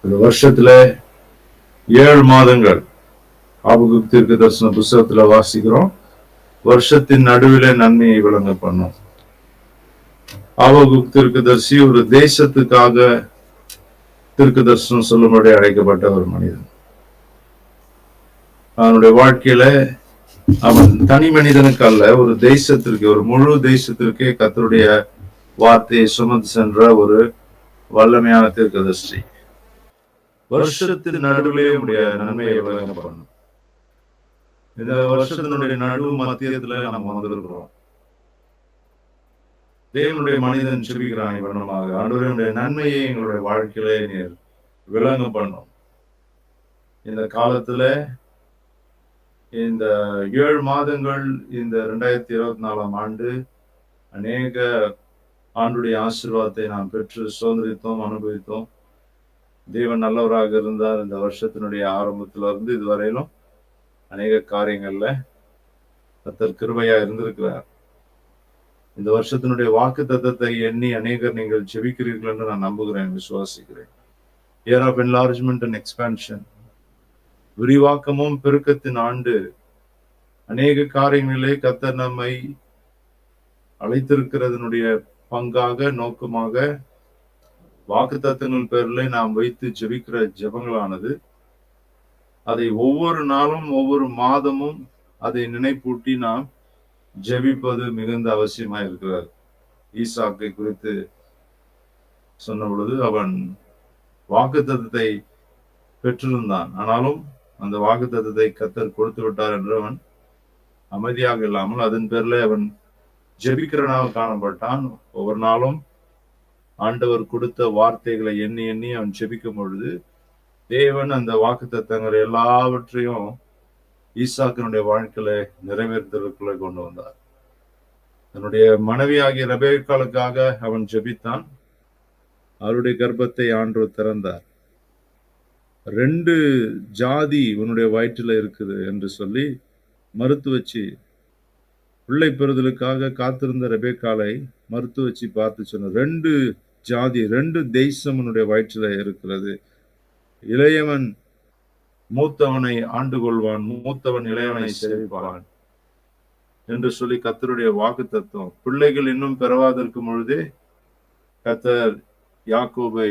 இந்த வருஷத்துல 7 மாதங்கள் ஆபகுக் தீர்க்க தரிசன புஸ்தகத்துல வாசிக்கிறோம். வருஷத்தின் நடுவிலே நன்மையை விளங்க பண்ணும். ஆபகுக் தீர்க்கதரிசி ஒரு தேசத்துக்காக தீர்க்க தரிசனம் சொல்லும்படி அழைக்கப்பட்ட ஒரு மனிதன். அவனுடைய வாழ்க்கையில அவன் தனி மனிதனுக்கு அல்ல, ஒரு தேசத்திற்கு, ஒரு முழு தேசத்திற்கே கர்த்தருடைய வார்த்தையை சுமந்து சென்ற ஒரு வல்லமையான தீர்க்கதரிசி. வருஷத்தின் நடுவிலே உடைய நன்மையை விளங்க பண்ணும். இந்த வருஷத்தினுடைய நடு மத்தியத்துல நம்ம வந்திருக்கிறோம். தேவனுடைய மனிதன் செபிக்கிறான் இவனமாக, ஆண்டவருடைய நன்மையை எங்களுடைய வாழ்க்கையிலே நீர் விளங்க பண்ணும். இந்த காலத்துல இந்த 7 மாதங்கள், இந்த 2024ஆம் ஆண்டு அநேக ஆண்டுடைய ஆசீர்வாதத்தை நாம் பெற்று சுதந்திரித்தோம், அனுபவித்தோம். தேவன் நல்லவராக இருந்தார். இந்த வருஷத்தினுடைய ஆரம்பத்துல இருந்து இதுவரையிலும் அநேக காரியங்கள்ல கர்த்தர் கிருபையா இருந்திருக்கிறார். இந்த வருஷத்தினுடைய வாக்கு தத்தத்தை எண்ணி அநேகர் நீங்கள் ஜெபிக்கிறீர்கள் என்று நான் நம்புகிறேன், விசுவாசிக்கிறேன். Year of enlargement and expansion, விரிவாக்கமும் பெருக்கத்தின் ஆண்டு. அநேக காரியங்களிலே கர்த்தர் நம்மை அழைத்திருக்கிறதனுடைய பங்காக, நோக்கமாக வாக்கு தத்தங்கள் பேரிலே நாம் வைத்து ஜெபிக்கிற ஜெபங்களானது, அதை ஒவ்வொரு நாளும் ஒவ்வொரு மாதமும் அதை நினைப்பூட்டி நாம் ஜெபிப்பது மிகுந்த அவசியமா இருக்கிறார். ஈசாக்கை குறித்து சொன்ன பொழுது அவன் வாக்கு தத்தத்தை பெற்றிருந்தான், ஆனாலும் அந்த வாக்கு தத்தத்தை கர்த்தர் கொடுத்து விட்டார் என்று அவன் அமைதியாக இல்லாமல் அதன் பேர்ல அவன் ஜெபிக்கிறனாக காணப்பட்டான். ஒவ்வொரு நாளும் ஆண்டவர் கொடுத்த வார்த்தைகளை எண்ணி எண்ணி அவன் ஜெபிக்கும் பொழுது தேவன் அந்த வாக்கு தத்தங்கள் எல்லாவற்றையும் ஈசாக்கினுடைய வாழ்க்கையில நிறைவேற்றுதலுக்குள்ள கொண்டு வந்தார். தன்னுடைய மனைவியாகிய ரெபெக்காளுக்காக அவன் ஜெபித்தான். அவருடைய கர்ப்பத்தை ஆண்டவர் திறந்தார். 2 ஜாதி உன்னுடைய வயிற்றில இருக்குது என்று சொல்லி மறுத்து வச்சு, பிள்ளை பெறுதலுக்காக காத்திருந்த ரெபெக்காளை மறுத்து வச்சு பார்த்து சொன்ன, 2 ஜாதி, 2 தேசம் உன்னுடைய வயிற்றில இருக்கிறது. இளையவன் மூத்தவனை ஆண்டு கொள்வான், மூத்தவன் இளையவனை சேவிப்பான் என்று சொல்லி கர்த்தருடைய வாக்கு தத்துவம். பிள்ளைகள் இன்னும் பெறவாதிருக்கும் பொழுதே கர்த்தர் யாக்கோபை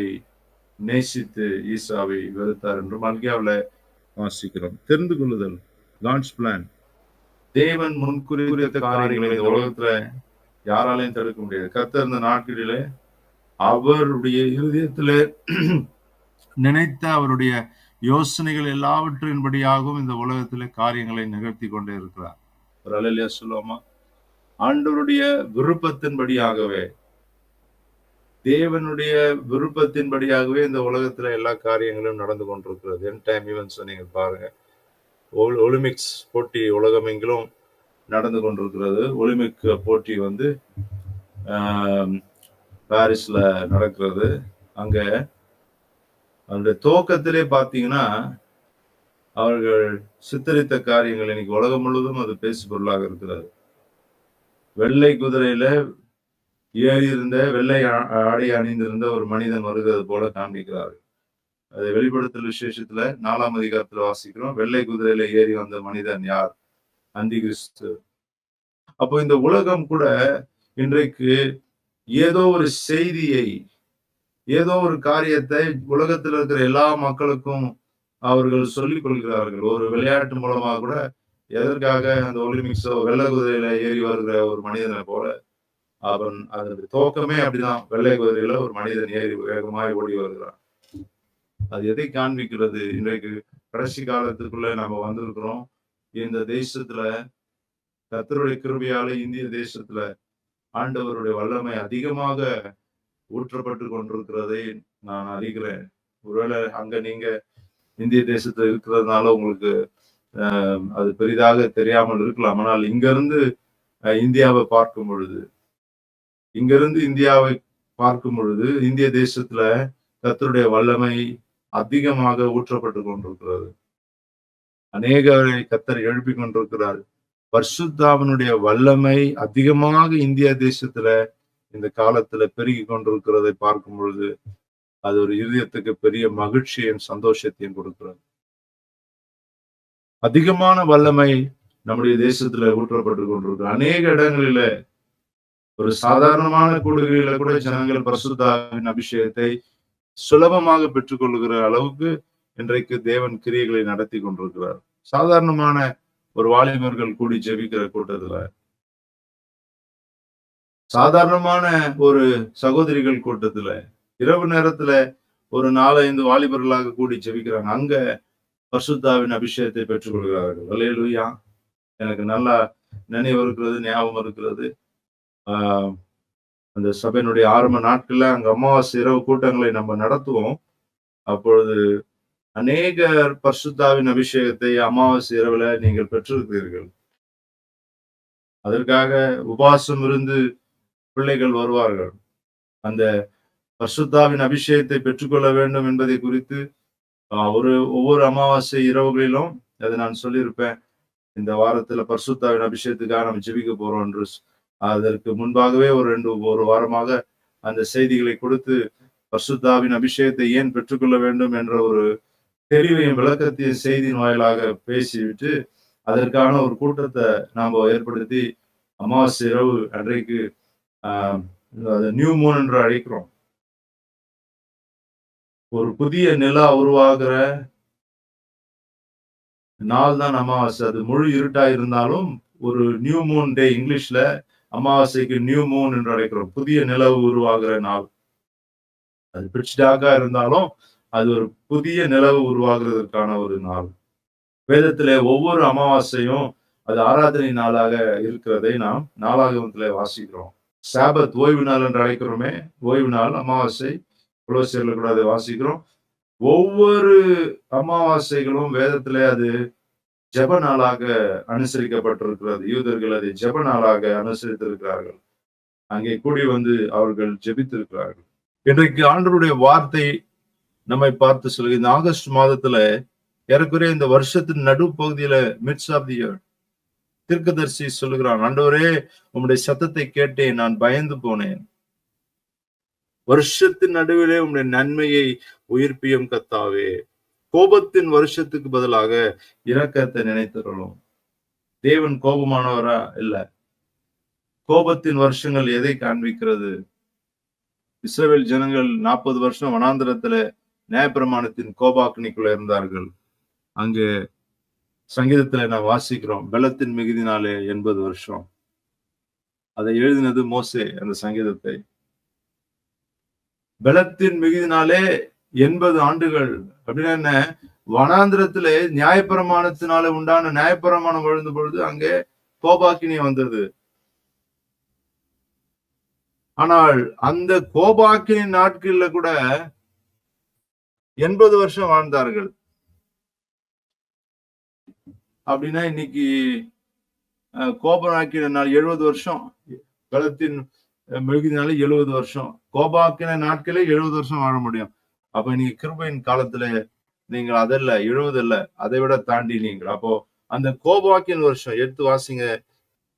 நேசித்து ஈசாவை வெறுத்தார் என்று மல்கியாவில் வாசிக்கிறோம். தெரிந்து கொள்ளுதல், காட்ஸ் பிளான். தேவன் முன்குறித்த காரியங்களை இந்த உலகத்துல யாராலையும் தடுக்க முடியாது. கர்த்தர் இந்த நாட்களிலே அவருடைய இருதயத்திலே நினைத்த அவருடைய யோசனைகள் எல்லாவற்றின்படியாகவும் இந்த உலகத்திலே காரியங்களை நிகழ்த்தி கொண்டே இருக்கிறார். ஒரு அல்லேலூயா சொல்லுவோமா? ஆண்டவருடைய விருப்பத்தின்படியாகவே, தேவனுடைய விருப்பத்தின்படியாகவே இந்த உலகத்துல எல்லா காரியங்களும் நடந்து கொண்டிருக்கிறது. என் டைம் ஈவென்ட்ஸ் நீங்க பாருங்க. ஒலிம்பிக்ஸ் போட்டி உலகம் எங்கிலும் நடந்து கொண்டிருக்கிறது. ஒலிம்பிக் போட்டி வந்து பாரிஸ்ல நடக்கிறது. அங்க அதனுடைய துவக்கத்திலே பார்த்தீங்கன்னா அவர்கள் சித்தரித்த காரியங்கள் இன்னைக்கு உலகம் முழுவதும் அது பேசு பொருளாக இருக்கிறது. வெள்ளை குதிரையில ஏறி இருந்த, வெள்ளை ஆடை அணிந்திருந்த ஒரு மனிதன் வருகிறது போல காண்பிக்கிறார்கள். அதை வெளிப்படுத்தல் விசேஷத்துல 4ஆம் அதிகாரத்துல வாசிக்கிறோம். வெள்ளை குதிரையில ஏறி வந்த மனிதன் யார்? அந்தி கிறிஸ்து. அப்போ இந்த உலகம் கூட இன்றைக்கு ஏதோ ஒரு செய்தியை, ஏதோ ஒரு காரியத்தை உலகத்தில் இருக்கிற எல்லா மக்களுக்கும் அவர்கள் சொல்லிக் கொள்கிறார்கள். ஒரு விளையாட்டு மூலமாக கூட, எதற்காக அந்த ஒலிம்பிக்ஸோ வெள்ளை குதிரையில ஏறி வருகிற ஒரு மனிதனை போல, அவன் அதற்கு துவக்கமே அப்படிதான். வெள்ளை குதிரையில ஒரு மனிதன் ஏறி வேகமாய் ஓடி வருகிறான். அது எதை காண்பிக்கிறது? இன்றைக்கு கடைசி காலத்துக்குள்ள நம்ம வந்திருக்கிறோம். இந்த தேசத்துல கர்த்தருடைய கிருபையால இந்திய தேசத்துல ஆண்டவருடைய வல்லமை அதிகமாக ஊற்றப்பட்டு கொண்டிருக்கிறதை நான் அறிகிறேன். ஒருவேளை அங்க நீங்க இந்திய தேசத்துல இருக்கிறதுனால உங்களுக்கு அது பெரிதாக தெரியாமல் இருக்கலாம். ஆனால் இங்கிருந்து இந்தியாவை பார்க்கும் பொழுது, இந்திய தேசத்துல கர்த்தருடைய வல்லமை அதிகமாக ஊற்றப்பட்டு கொண்டிருக்கிறது. அநேகரை கர்த்தர் எழுப்பி கொண்டிருக்கிறார். பரிசுத்தாவினுடைய வல்லமை அதிகமாக இந்திய தேசத்துல இந்த காலத்துல பெருகி கொண்டிருக்கிறதை பார்க்கும் பொழுது அது ஒரு இருதயத்துக்கு பெரிய மகிழ்ச்சியையும் சந்தோஷத்தையும் கொடுக்கிறது. அதிகமான வல்லமை நம்முடைய தேசத்துல ஊற்றப்பட்டு கொண்டிருக்கு. அநேக இடங்களில ஒரு சாதாரணமான கூடுகையில கூட ஜனங்கள் பரிசுத்தாவின் அபிஷேகத்தை சுலபமாக பெற்றுக்கொள்ளுகிற அளவுக்கு இன்றைக்கு தேவன் கிரியைகளை நடத்தி கொண்டிருக்கிறார். சாதாரணமான ஒரு வாலிபர்கள் கூடி ஜெபிக்கிற கூட்டத்துல, சாதாரணமான ஒரு சகோதரிகள் கூட்டத்துல, இரவு நேரத்துல ஒரு 4-5 வாலிபர்களாக கூடி ஜெபிக்கிறாங்க. அங்க பரிசுத்தாவின் அபிஷேகத்தை பெற்றுக் கொள்கிறார்கள். அல்லேலூயா. எனக்கு நல்லா நினைவு இருக்கிறது, ஞாபகம் இருக்கிறது. அந்த சபையினுடைய ஆரம்ப நாட்கள்ல அங்க அமாவாசை இரவு கூட்டங்களை நம்ம நடத்துவோம். அப்பொழுது அநேகர் பரிசுத்தாவின் அபிஷேகத்தை அமாவாசை இரவுல நீங்கள் பெற்றிருக்கிறீர்கள். அதற்காக உபவாசம் இருந்து பிள்ளைகள் வருவார்கள். அந்த பரிசுத்தாவின் அபிஷேகத்தை பெற்றுக்கொள்ள வேண்டும் என்பதை குறித்து ஒவ்வொரு அமாவாசை இரவுகளிலும் அதை நான் சொல்லியிருப்பேன். இந்த வாரத்துல பரிசுத்தாவின் அபிஷேகத்துக்காக நம்ம ஜெபிக்க போறோம் என்று அதற்கு முன்பாகவே ஒரு வாரமாக அந்த செய்திகளை கொடுத்து பரிசுத்தாவின் அபிஷேகத்தை ஏன் பெற்றுக்கொள்ள வேண்டும் என்ற ஒரு தெளிவையும் விளக்கத்தையும் செய்தியின் வாயிலாக பேசிவிட்டு அதற்கான ஒரு கூட்டத்தை நாம் ஏற்படுத்தி அமாவாசை இரவு அன்றைக்கு நியூ மூன் என்று அழைக்கிறோம். ஒரு புதிய நிலா உருவாகிற நாள் தான் அமாவாசை. அது முழு இருட்டா இருந்தாலும் ஒரு நியூ மூன் டே, இங்கிலீஷ்ல அமாவாசைக்கு நியூ மூன் என்று அழைக்கிறோம். புதிய நிலவு உருவாகிற நாள். அது பிட்ச் டார்க்கா இருந்தாலும் அது ஒரு புதிய நிலவு உருவாகிறதுக்கான ஒரு நாள். வேதத்திலே ஒவ்வொரு அமாவாசையும் அது ஆராதனை நாளாக இருக்கிறதை நாம் நாளாகமத்திலே வாசிக்கிறோம். சாபத் ஓய்வு நாள் என்று அழைக்கிறோமே, ஓய்வு நாள் அமாவாசை, கொலோசியர்ல கூட அதை வாசிக்கிறோம். ஒவ்வொரு அமாவாசைகளும் வேதத்திலே அது ஜெப நாளாக அனுசரிக்கப்பட்டிருக்கிறது. யூதர்கள் அதை ஜெப நாளாக அனுசரித்திருக்கிறார்கள். அங்கே கூடி வந்து அவர்கள் ஜெபித்திருக்கிறார்கள். இன்றைக்கு ஆண்டவருடைய வார்த்தை நம்மை பார்த்து சொல்லுங்க. இந்த ஆகஸ்ட் மாதத்துல ஏறக்குறைய இந்த வருஷத்தின் நடுப்பகுதியில மிட்ஸ் ஆஃப் தி இயர் தீர்க்கதரிசி சொல்லுகிறான், ஆண்டவரே உம்முடைய சத்தத்தை கேட்டேன், நான் பயந்து போனேன். வருஷத்தின் நடுவிலே உம்முடைய நன்மையை உயிர்ப்பியும் கர்த்தாவே. கோபத்தின் வருஷத்துக்கு பதிலாக இரக்கத்தை நினைத்தருளும். தேவன் கோபமானவரா? இல்ல. கோபத்தின் வருஷங்கள் எதை காண்பிக்கிறது? இஸ்ரவேல் ஜனங்கள் 40 வருஷம் வனாந்திரத்துல நியாயப்பிரமாணத்தின் கோபாக்னிக்குள்ள இருந்தார்கள். அங்கே சங்கீதத்துல நான் வாசிக்கிறோம், பலத்தின் மிகுதினாலே 80 வருஷம். அதை எழுதினது மோசே. அந்த சங்கீதத்தை பலத்தின் மிகுதினாலே 80 ஆண்டுகள் அப்படின்னா என்ன? வனாந்திரத்திலே நியாயப்பிரமாணத்தினால உண்டான நியாயப்பிரமாணம் விழுந்த பொழுது அங்கே கோபாக்கினி வந்தது. ஆனால் அந்த கோபாக்கினி நாட்கள்ல கூட 80 வருஷம் வாழ்ந்தார்கள். அப்படின்னா இன்னைக்கு கோபாக்கின நாள் 70 வருஷம், பலத்தின் மிகுதினால 70 வருஷம், கோபாக்கின நாட்களே 70 வருஷம் வாழ முடியும். அப்ப நீங்க கிருபையின் காலத்துல நீங்கள் அதல்ல 70 அல்ல, அதை விட தாண்டி நீங்கள். அப்போ அந்த கோபாக்கின் வருஷம் எடுத்து வாசிங்க.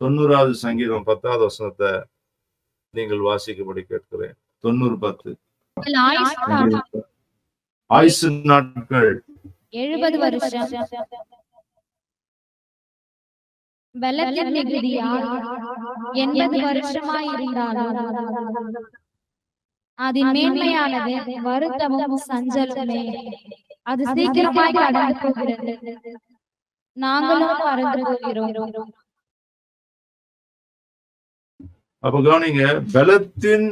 90வது சங்கீதம் 10வது வசனத்தை நீங்கள் வாசிக்கும்படி கேட்கிறேன். 90:10. ஆயுசு நாட்கள் 70 வருஷம், பலத்தின் மிகுதியால் 80 வருஷமாயிருந்தாலும் அதன் மேன்மையானது வருத்தமும் சஞ்சலமே. அது சீக்கிரமாய் கடந்து போகிறது, நாங்களும் மறந்து போகிறோம். அப்ப கவனிங்க, பலத்தின்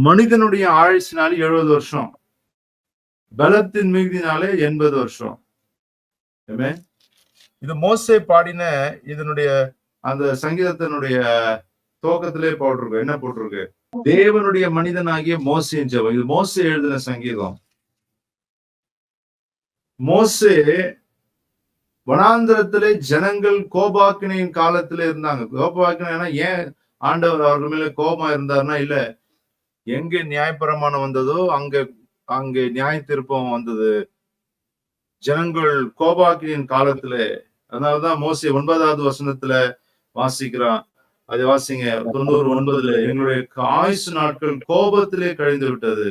மனிதனுடைய ஆயுசினாலே 70 வருஷம், பலத்தின் மிகுதினாலே 80 வருஷம். இது மோசே பாடின இதனுடைய அந்த சங்கீதத்தினுடைய துவக்கத்திலே போட்டிருக்கு. என்ன போட்டிருக்கு? தேவனுடைய மனிதனாகிய மோசேயின் ஜெபம். இது மோசே எழுதின சங்கீதம். மோசே வனாந்திரத்திலே ஜனங்கள் கோபாக்கினியின் காலத்திலே இருந்தாங்க. கோபாக்கினா ஏன் ஆண்டவர் அவர்கள் மேல கோபமா இருந்தாருன்னா, இல்ல, எங்க நியாயப்பிரமாணம் வந்ததோ அங்கே நியாய திருப்பம் வந்தது. ஜனங்கள் கோபாக்கினியின் காலத்திலே. அதனாலதான் மோசே 9வது வசனத்துல வாசிக்கிறான். அதை வாசிங்க. 99 எங்களுடைய ஆயுசு நாட்கள் கோபத்திலே கழிந்து விட்டது.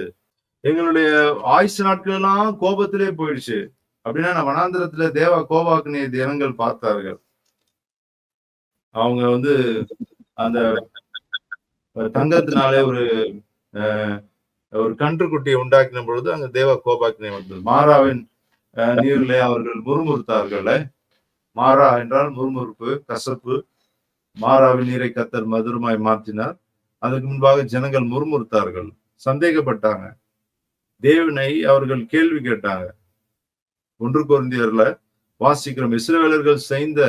எங்களுடைய ஆயுசு நாட்கள் எல்லாம் கோபத்திலே போயிடுச்சு. அப்படின்னா நான் வனாந்திரத்துல தேவ கோபாக்கினிய ஜனங்கள் பார்த்தார்கள். அவங்க வந்து அந்த தங்கத்தினாலே ஒரு கன்றுக்குட்டியை உண்டாக்கின பொழுது அங்க தேவ கோபாக்கினை வந்தது. மாறாவின் நீரிலே அவர்கள் முறுமுறுத்தார்கள். மாறா என்றால் முறுமுறுப்பு, கசப்பு. மாறாவின் நீரை கர்த்தர் மதுரமாய் மாற்றினார். அதற்கு முன்பாக ஜனங்கள் முறுமுறுத்தார்கள், சந்தேகப்பட்டாங்க, தேவனை அவர்கள் கேள்வி கேட்டாங்க. 1 கொரிந்தியர்ல வாசிக்கிறோம். இஸ்ரவேலர்கள் செய்த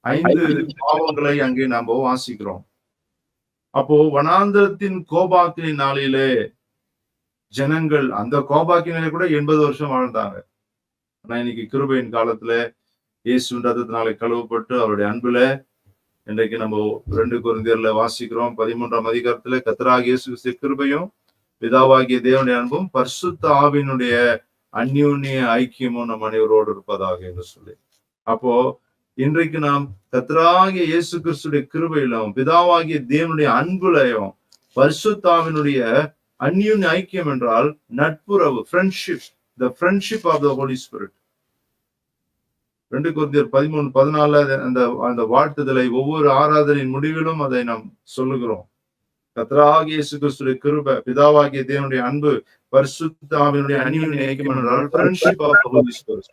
5 பாவங்களை அங்கே நாம வாசிக்கிறோம். அப்போ வனாந்திரத்தின் கோபாக்கினை நாளிலே ஜனங்கள் அந்த கோபாக்கினிலே கூட 80 வருஷம் வாழ்ந்தாங்க. ஆனா இன்னைக்கு கிருபையின் காலத்துல இயேசுவின் ரத்தத்தினாலே கழுவப்பட்டு அவருடைய அன்புல இன்றைக்கு நம்ம 2 கொரிந்தியர்ல வாசிக்கிறோம். 13ஆம் அதிகாரத்துல கர்த்தராகிய இயேசு கிறிஸ்துவின் கிருபையும் பிதாவாகிய தேவனுடைய அன்பும் பரிசுத்த ஆவியினுடைய அந்யோன்ய ஐக்கியமும் நம் அனைவரோடு இருப்பதாக என்று சொல்லி. அப்போ இன்றைக்கு நாம் கர்த்தராகிய இயேசு கிறிஸ்துடைய கிருபையிலும் பிதாவாகிய தேவனுடைய அன்புலையும் பரிசுத்த ஆவியினுடைய அந்யோன்ய ஐக்கியம் என்றால் நட்புறவு, friendship, the friendship of the Holy Spirit. 2 கொரிந்தியர் 13:14 அந்த வாழ்த்துதலை ஒவ்வொரு ஆராதனையின் முடிவிலும் அதை நாம் சொல்லுகிறோம். கர்த்தராகிய இயேசு கிறிஸ்துவின் கிருபை, பிதாவாகிய தேவனுடைய அன்பு, பரிசுத்த ஆவியினுடைய அந்யோன்ய ஐக்கியம் என்றால் friendship of the Holy Spirit.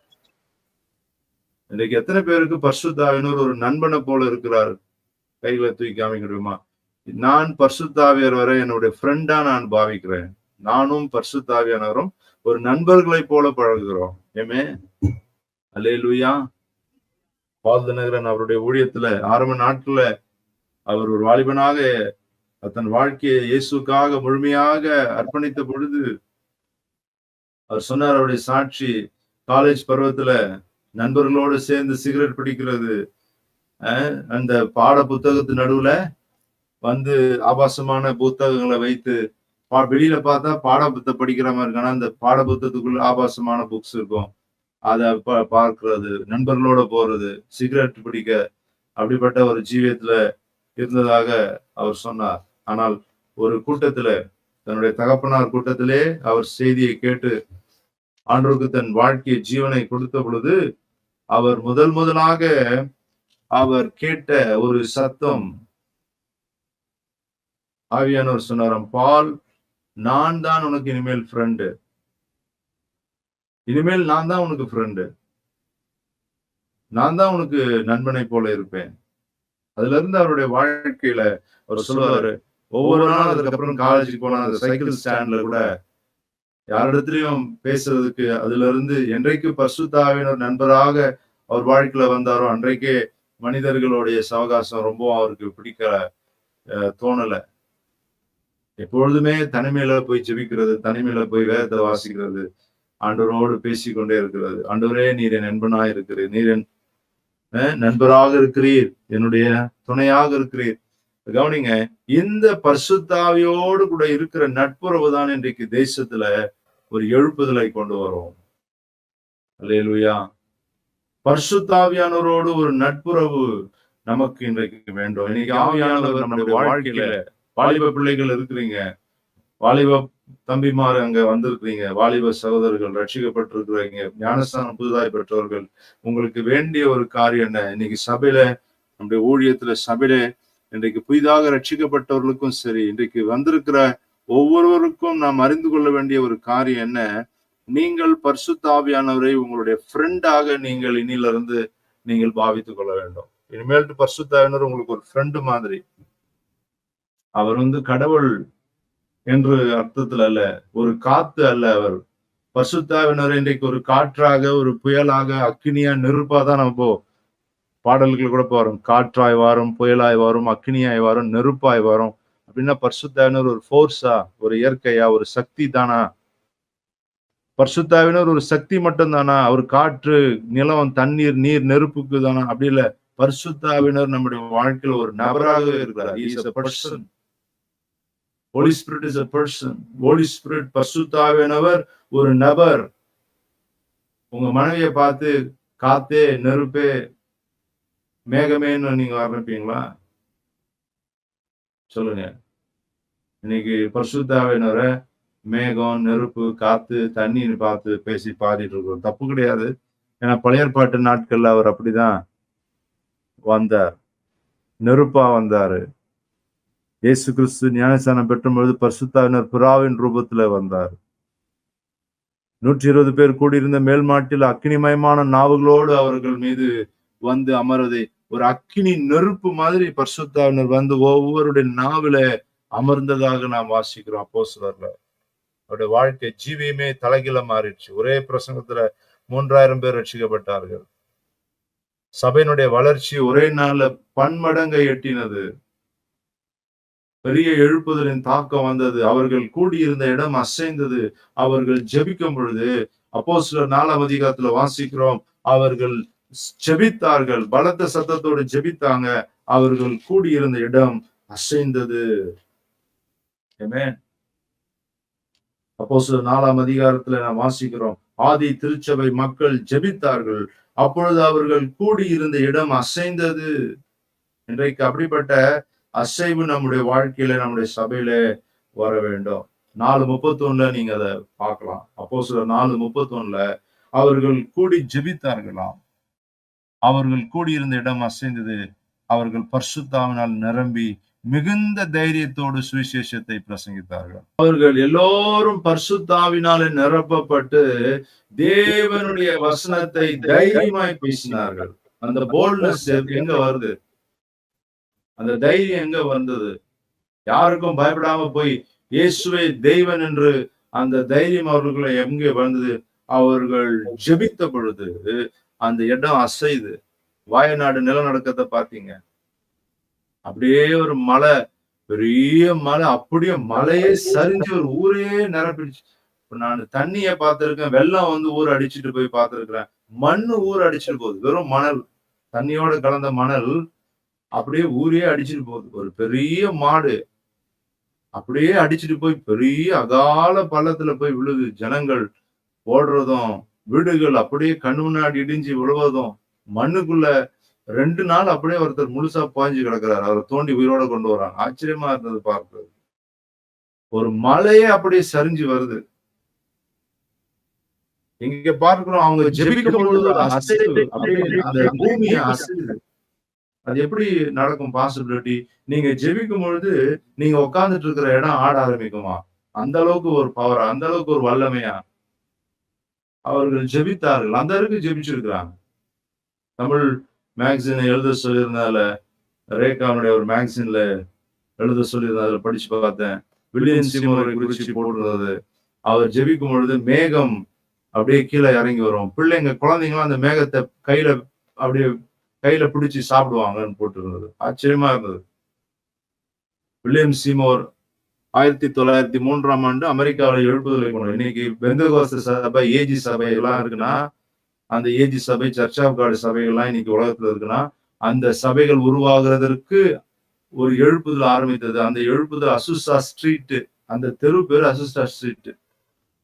இன்றைக்கு எத்தனை பேருக்கு பரிசுத்த ஆவியானவர் ஒரு நண்பனை போல இருக்கிறார்? கைகளை தூக்கி காமிக்கிறோமா? நான் பரிசுத்த ஆவியார் வரை என்னுடைய ஃப்ரெண்டா நான் பாவிக்கிறேன். நானும் பரிசுத்த ஆவியானவரும் ஒரு நண்பர்களை போல பழகுகிறோம். ஏமே அல்லேலூயா. பால் தினகரன் அவருடைய ஊழியத்துல ஆரம்ப நாட்கள்ல அவர் ஒரு வாலிபனாக தன் வாழ்க்கையை இயேசுக்காக முழுமையாக அர்ப்பணித்த பொழுது அவர் சொன்னார், அவருடைய சாட்சி காலேஜ் பருவத்துல நண்பர்களோடு சேர்ந்து சிகரெட் பிடிக்கிறது, அந்த பாட புத்தகத்து நடுவுல வந்து ஆபாசமான புத்தகங்களை வைத்து வெளியில பார்த்தா பாட புத்தகம் படிக்கிற மாதிரி இருக்கானா, அந்த பாட புத்தகத்துக்குள்ள ஆபாசமான புக்ஸ் இருக்கும், அதை பார்க்கிறது, நண்பர்களோட போறது, சிகரெட் பிடிக்க, அப்படிப்பட்ட ஒரு ஜீவியத்துல இருந்ததாக அவர் சொன்னார். ஆனால் ஒரு கூட்டத்துல, தன்னுடைய தகப்பனார் கூட்டத்திலே அவர் செய்தியை கேட்டு ஆண்டவருக்கு தன் வாழ்க்கை ஜீவனை கொடுத்த பொழுது அவர் முதலாக அவர் கேட்ட ஒரு சத்தம், ஆவியானவர் சொன்னாராம், பால், நான் தான் உனக்கு இனிமேல் ஃப்ரெண்டு, இனிமேல் நான் தான் உனக்கு ஃப்ரெண்டு, நான் தான் உனக்கு நண்பனை போல இருப்பேன். அதுல இருந்து அவருடைய வாழ்க்கையில அவர் சொல்லுவாரு, ஒவ்வொரு நாள் அதுக்கப்புறம் காலேஜுக்கு போனா அந்த சைக்கிள் ஸ்டாண்ட்ல கூட யாரிடத்திலையும் பேசுறதுக்கு, அதுல இருந்து என்றைக்கு பரிசுத்த ஆவியானவர் நண்பராக அவர் வாழ்க்கையில வந்தாரோ அன்றைக்கே மனிதர்களுடைய சவகாசம் ரொம்ப அவருக்கு பிடிக்க தோணல. எப்பொழுதுமே தனிமையில போய் ஜெபிக்கிறது, தனிமையில போய் வேதத்தை வாசிக்கிறது, ஆண்டவரோடு பேசிக்கொண்டே இருக்கிறது. ஆண்டவரே, நீர் என் நண்பனாக இருக்கிறீர், நீர் என் நண்பராக இருக்கிறீர், என்னுடைய துணையாக இருக்கிறீர். கவனிங்க, இந்த பரிசுத்த ஆவியோடு கூட இருக்கிற நட்புறவு தான் இன்றைக்கு தேசத்துல ஒரு எழுப்புதலை கொண்டு வரும். அல்லேலூயா. பரிசுத்த ஆவியானவரோடு ஒரு நட்புறவு நமக்கு இன்றைக்கு வேண்டும். இன்னைக்கு ஆவியானவர் நம்முடைய வாழ்க்கையில, வாலிப பிள்ளைகள் இருக்கிறீங்க, வாலிப தம்பிமார் அங்க வந்திருக்கிறீங்க, வாலிப சகோதரர்கள் ரட்சிக்கப்பட்டிருக்கிறீங்க, ஞானஸ்தானம் புதிதாய் பெற்றவர்கள், உங்களுக்கு வேண்டிய ஒரு காரியம் என்ன? இன்னைக்கு சபையில, நம்முடைய ஊழியத்துல, சபையில இன்றைக்கு புதிதாக ரட்சிக்கப்பட்டவர்களுக்கும் சரி, இன்றைக்கு வந்திருக்கிற ஒவ்வொருவருக்கும் நாம் அறிந்து கொள்ள வேண்டிய ஒரு காரியம் என்ன? நீங்கள் பரிசுத்த ஆவியானவரை உங்களுடைய ஃப்ரெண்டாக நீங்கள் இனியிலிருந்து நீங்கள் பாவித்துக் கொள்ள வேண்டும். இனிமேல் பரிசுத்த ஆவியானவர் உங்களுக்கு ஒரு ஃப்ரெண்டு மாதிரி. அவர் கடவுள் என்று அர்த்தத்தில் அல்ல, ஒரு காத்து அல்ல. அவர் பரிசுத்த ஆவியானவர் இன்றைக்கு ஒரு காற்றாக, ஒரு புயலாக, அக்கினியா, நெருப்பா தான் நம்ம பாடல்கள் கூட வரும். காற்றாய் வாரும், புயலாய் வாரும், அக்கினியாய் வாரும், நெருப்பாய் வாரும். அப்படின்னா பரிசுத்த ஆவியானவர் ஒரு ஃபோர்ஸா, ஒரு இயற்கையா, ஒரு சக்தி தானா? பரிசுத்த ஆவியானவர் ஒரு சக்தி மட்டும் தானா? அவர் காற்று, நிலம், தண்ணீர், நீர், நெருப்புக்கு தானா? அப்படி இல்ல. பரிசுத்த ஆவியானவர் நம்முடைய வாழ்க்கையில் ஒரு நபராக இருக்கிறார். He is a person. Holy Spirit is a person. Holy Spirit, பரிசுத்த ஆவியானவர் ஒரு நபர். உங்க மனைவியை பார்த்து காத்தே, நெருப்பே, மேகமேன்னு நீங்க ஆரம்பிப்பீங்களா? சொல்லுங்க. இன்னைக்கு பரிசுத்த ஆவியானவரை மேகம், நெருப்பு, காத்து, தண்ணின்னு பார்த்து பேசி பாடிட்டு இருக்கிறோம். தப்பு கிடையாது. ஏன்னா பழைய ஏற்பாட்டு நாட்கள்ல அவர் அப்படிதான் வந்தார். நெருப்பா வந்தாரு. இயேசு கிறிஸ்து ஞானஸ்நானம் பெற்ற பொழுது பரிசுத்தாவினர் புறாவின் ரூபத்துல வந்தார். 120 பேர் கூடியிருந்த மேல் மாட்டில் அக்கினிமயமான நாவுகளோடு அவர்கள் மீது வந்து அமர்வதை ஒரு அக்கினி நெருப்பு மாதிரி பரிசுத்தாவினர் வந்து ஒவ்வொருடைய நாவில அமர்ந்ததாக நாம் வாசிக்கிறோம் அப்போஸ்தலர்ல. அவருடைய வாழ்க்கை ஜீவியமே தலைகீழ மாறிடுச்சு. ஒரே பிரசங்கத்துல 3000 பேர் ரட்சிக்கப்பட்டார்கள். சபையினுடைய வளர்ச்சி ஒரே நாள்ல பன்மடங்கை எட்டினது. பெரிய எழுப்புதலின் தாக்கம் வந்தது. அவர்கள் கூடியிருந்த இடம் அசைந்தது. அவர்கள் ஜெபிக்கும் பொழுது அப்போஸ்தலர் 4ஆம் அதிகாரத்துல வாசிக்கிறோம், அவர்கள் ஜெபித்தார்கள், பலத்த சத்தத்தோடு ஜெபித்தாங்க. அவர்கள் கூடியிருந்த இடம் அசைந்தது. ஆமென். அப்போஸ்தலர் 4ஆம் அதிகாரத்துல நாம் வாசிக்கிறோம், ஆதி திருச்சபை மக்கள் ஜெபித்தார்கள், அப்பொழுது அவர்கள் கூடியிருந்த இடம் அசைந்தது. இன்றைக்கு அப்படிப்பட்ட அசைவு நம்முடைய வாழ்க்கையில, நம்முடைய சபையில வர வேண்டும். 4:31 நீங்க அதை பார்க்கலாம். அப்போஸ்தலர் 4:31 அவர்கள் கூடி ஜெபித்தார்களாம். அவர்கள் கூடியிருந்த இடம் அசைந்தது. அவர்கள் பரிசுத்தாவினால் நிரம்பி மிகுந்த தைரியத்தோடு சுவிசேஷத்தை பிரசங்கித்தார்கள். அவர்கள் எல்லோரும் பரிசுத்தாவினாலே நிரப்பப்பட்டு தேவனுடைய வசனத்தை தைரியமாய் பேசினார்கள். அந்த போல்ட்னஸ் எங்க வருது? அந்த தைரியம் எங்க வந்தது? யாருக்கும் பயப்படாம போய் இயேசுவே தெய்வன் என்று அந்த தைரியம் அவர்களுக்குள்ள எங்கே வந்தது? அவர்கள் ஜெபித்த பொழுது அந்த இடம் அசைது. வயநாடு நிலநடுக்கத்தை பார்த்தீங்க. அப்படியே ஒரு மலை, பெரிய மலை, அப்படியே மலையே சரிஞ்சு ஒரு ஊரே நிரப்பிடுச்சு. இப்ப நான் தண்ணிய பார்த்திருக்கேன், வெள்ளம் வந்து ஊர் அடிச்சுட்டு போய் பார்த்திருக்கிறேன். மண்ணு ஊர் அடிச்சுட்டு போகுது. வெறும் மணல், தண்ணியோட கலந்த மணல் அப்படியே ஊரே அடிச்சுட்டு போகுது. ஒரு பெரிய மாடு அப்படியே அடிச்சுட்டு போய் பெரிய அகால பள்ளத்துல போய் விழுது. ஜனங்கள் ஓடுறதும், வீடுகள் அப்படியே கண்ணு முன்னாடி இடிஞ்சு விழுவதும், மண்ணுக்குள்ள 2 நாள் அப்படியே ஒருத்தர் முழுசா பாய்ஞ்சு கிடக்குறாரு. அவரை தோண்டி உயிரோட கொண்டு வராங்க. ஆச்சரியமா இருந்தது பார்க்கிறது. ஒரு மலையே அப்படியே சரிஞ்சு வருது. இங்க பார்க்கிறோம், அவங்க ஜெபிக்கும் பொழுது அசைவு, அப்படியே அந்த பூமி அசையுது. அது எப்படி நடக்கும் பாசிபிலிட்டி? நீங்க ஜெபிக்கும் பொழுது நீங்க உட்கார்ந்துட்டு இருக்கிற இடம் ஆட ஆரம்பிக்குமா? அந்த அளவுக்கு ஒரு பவரா, அந்த அளவுக்கு ஒரு வல்லமையா? அவர்கள் ஜெபித்தார்கள். அந்த அளவுக்கு ஜெபிச்சிருக்கிறாங்க. தமிழ் மேகசின் எழுத சொல்லியிருந்தால, ரேகாவுடைய ஒரு மேகசின்ல எழுத சொல்லியிருந்தா, அதுல படிச்சு பார்த்தேன். வில்லியம் சீமோரை குறிச்சு போட்டிருந்தது. அவர் ஜெபிக்கும் பொழுது மேகம் அப்படியே கீழே இறங்கி வரும். பிள்ளைங்க, குழந்தைங்களாம் அந்த மேகத்தை அப்படியே கையில பிடிச்சு சாப்பிடுவாங்கன்னு போட்டிருந்தது. ஆச்சரியமா இருந்தது. வில்லியம் சீமோர் 1903ஆம் ஆண்டு அமெரிக்காவில் எழுப்புதலை கொண்டு, இன்னைக்கு பெந்தகோஸ்து சபை, ஏஜி சபை எல்லாம் இருக்குன்னா, அந்த ஏஜி சபை, சர்ச் ஆஃப் காட் சபைகள்லாம் இன்னைக்கு உலகத்துல இருக்குன்னா, அந்த சபைகள் உருவாகிறதற்கு ஒரு எழுப்புதல் ஆரம்பித்தது. அந்த எழுப்புதல் அசுசா ஸ்ட்ரீட், அந்த தெரு பேரு அசுசா ஸ்ட்ரீட்.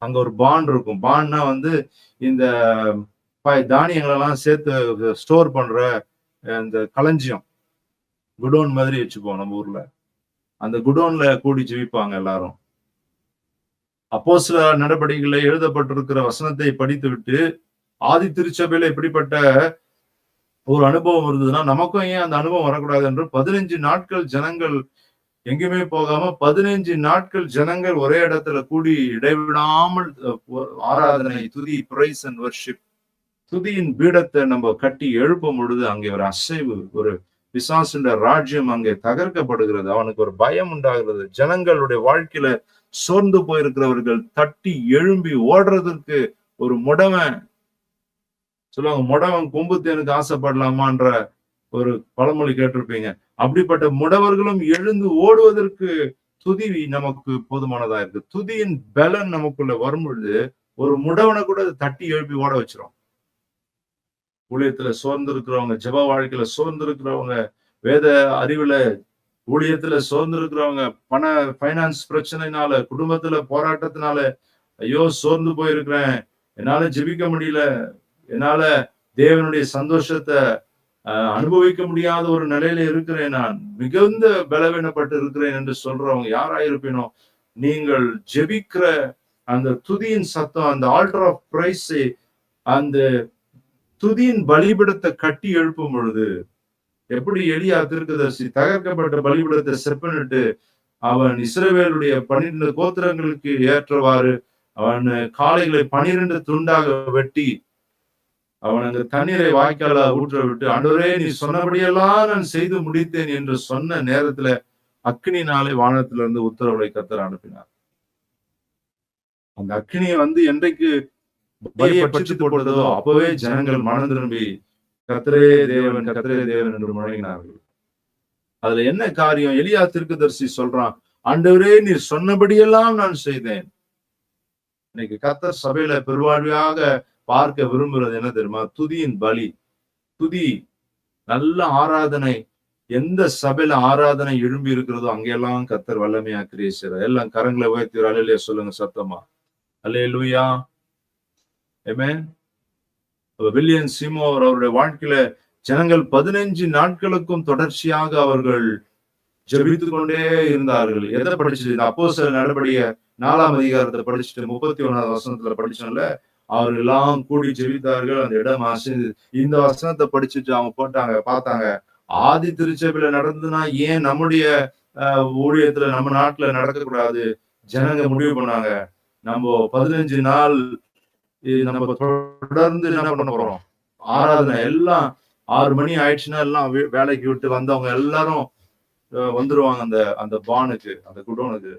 அங்க ஒரு பாண்ட் இருக்கும். பாண்ட்னா வந்து இந்த தானியங்கள் எல்லாம் சேர்த்து ஸ்டோர் பண்ற இந்த களஞ்சியம், குடோன் மாதிரி வச்சுப்போம் நம்ம ஊர்ல. அந்த குடோன்ல கூடி ஜெபிப்பாங்க எல்லாரும். அப்போஸ்தலர் நடபடிகளில் எழுதப்பட்டிருக்கிற வசனத்தை படித்துவிட்டு, ஆதி திருச்சபையில இப்படிப்பட்ட ஒரு அனுபவம் இருந்ததுன்னா நமக்கும் ஏன் அந்த அனுபவம் வரக்கூடாது என்று 15 நாட்கள் ஜனங்கள் எங்கேயுமே போகாம 15 நாட்கள் ஜனங்கள் ஒரே இடத்துல கூடி இடைவிடாமல் ஆராதனை, துதி, பிரைஸ் அண்ட் வர்ஷிப், துதியின் பீடத்தை நம்ம கட்டி எழுப்பும் பொழுது அங்கே ஒரு அசைவு, ஒரு பிசாசுன்ற ராஜ்யம் அங்கே தகர்க்கப்படுகிறது. அவனுக்கு ஒரு பயம் உண்டாகிறது. ஜனங்களுடைய வாழ்க்கையில சோர்ந்து போயிருக்கிறவர்கள் தட்டி எழும்பி ஓடுறதுக்கு ஒரு முடவன் சொல்லுவாங்க, முடவன் கொம்பு தேனுக்கு ஆசைப்படலாமான்ற ஒரு பழமொழி கேட்டிருப்பீங்க. அப்படிப்பட்ட முடவர்களும் எழுந்து ஓடுவதற்கு துதி நமக்கு போதுமானதா இருக்கு. துதியின் பலன் நமக்குள்ள வரும் பொழுது ஒரு முடவனை கூட தட்டி எழுப்பி ஓட வச்சிரும். ஊழியத்துல சோர்ந்து இருக்கிறவங்க, ஜெப வாழ்க்கையில சோர்ந்து இருக்கிறவங்க, வேத அறிவுல ஊழியத்துல சோர்ந்து இருக்கிறவங்க, பைனான்ஸ் பிரச்சனைனால, குடும்பத்துல போராட்டத்தினால, ஐயோ சோர்ந்து போயிருக்கிறேன், என்னால ஜெபிக்க முடியல, என்னால தேவனுடைய சந்தோஷத்தை அனுபவிக்க முடியாத ஒரு நிலையில இருக்கிறேன், நான் மிகுந்த பலவீனப்பட்டு இருக்கிறேன் என்று சொல்றவங்க யாராயிருப்பினோ நீங்கள் ஜெபிக்கிற அந்த துதியின் சத்தம், அந்த ஆல்டர் ஆஃப் பிரைஸ், அந்த துதியின் பலிபீடத்தை கட்டி எழுப்பும் பொழுது, எப்படி எலியா தீர்க்கதரிசி தகர்க்கப்பட்ட பலிபீடத்தை செப்பனிட்டு அவன் இஸ்ரவேலுடைய 12 கோத்திரங்களுக்கு ஏற்றவாறு அவன் காளைகளை 12 துண்டாக வெட்டி அவன் அந்த தண்ணீரை வாய்க்கால ஊற்ற விட்டு, ஆண்டவரே நீ சொன்னபடியெல்லாம் நான் செய்து முடித்தேன் என்று சொன்ன நேரத்துல அக்கினினாலே வானத்திலிருந்து உத்தரவுகளை கர்த்தர் அனுப்பினார். அந்த அக்கினியை என்றைக்கு பலியை பட்சித்து போட்டதோ அப்பவே ஜனங்கள் மனம் திரும்பி கர்த்தரே தேவன், கர்த்தரே தேவன் என்று முழங்கினார்கள். அதுல என்ன காரியம்? எலியா தீர்க்கதரிசி சொல்றான், ஆண்டவரே நீர் சொன்னபடியெல்லாம் நான் செய்தேன். இன்னைக்கு கர்த்தர் சபையில பெருவாழ்வையாக பார்க்க விரும்புறது என்ன தெரியுமா? துதியின் பலி, துதி, நல்ல ஆராதனை. எந்த சபையில ஆராதனை எழும்பி இருக்கிறதோ அங்கெல்லாம் கர்த்தர் வல்லமையா கிரியை செய்றார். எல்லாம் கரங்களை உயர்த்தி அல்லேலூயா சொல்லுங்க சத்தமா. அல்லேலூயா. ஆமென். வில்லியம் சீமோர் அவருடைய வாழ்க்கையில ஜனங்கள் 15 நாட்களுக்கும் தொடர்ச்சியாக அவர்கள் ஜெபித்துக் கொண்டே இருந்தார்கள். எதை படிச்சுட்டு? அப்போஸ்தலர் நடபடிய 4ஆம் அதிகாரத்தை படிச்சுட்டு 31வது வசனத்துல படிச்சோம்ல, அவர்கள் எல்லாம் கூடி ஜெபித்தார்கள், அந்த இடம் அசைந்து. இந்த வசனத்தை படிச்சுட்டு அவங்க பார்த்தாங்க, ஆதி திருச்சபையில நடந்ததுன்னா ஏன் நம்முடைய ஊழியத்துல நம்ம நாட்டுல நடக்கக்கூடாது? ஜனங்க முடிவு பண்ணாங்க, நம்ம 15 நாள் நம்ம தொடர்ந்து என்ன பண்ண போறோம்? ஆராதனை. எல்லாம் 6 மணி ஆயிடுச்சுன்னா எல்லாம் வேலைக்கு விட்டு வந்தவங்க எல்லாரும் வந்துருவாங்க அந்த பானுக்கு, அந்த குடோனுக்கு.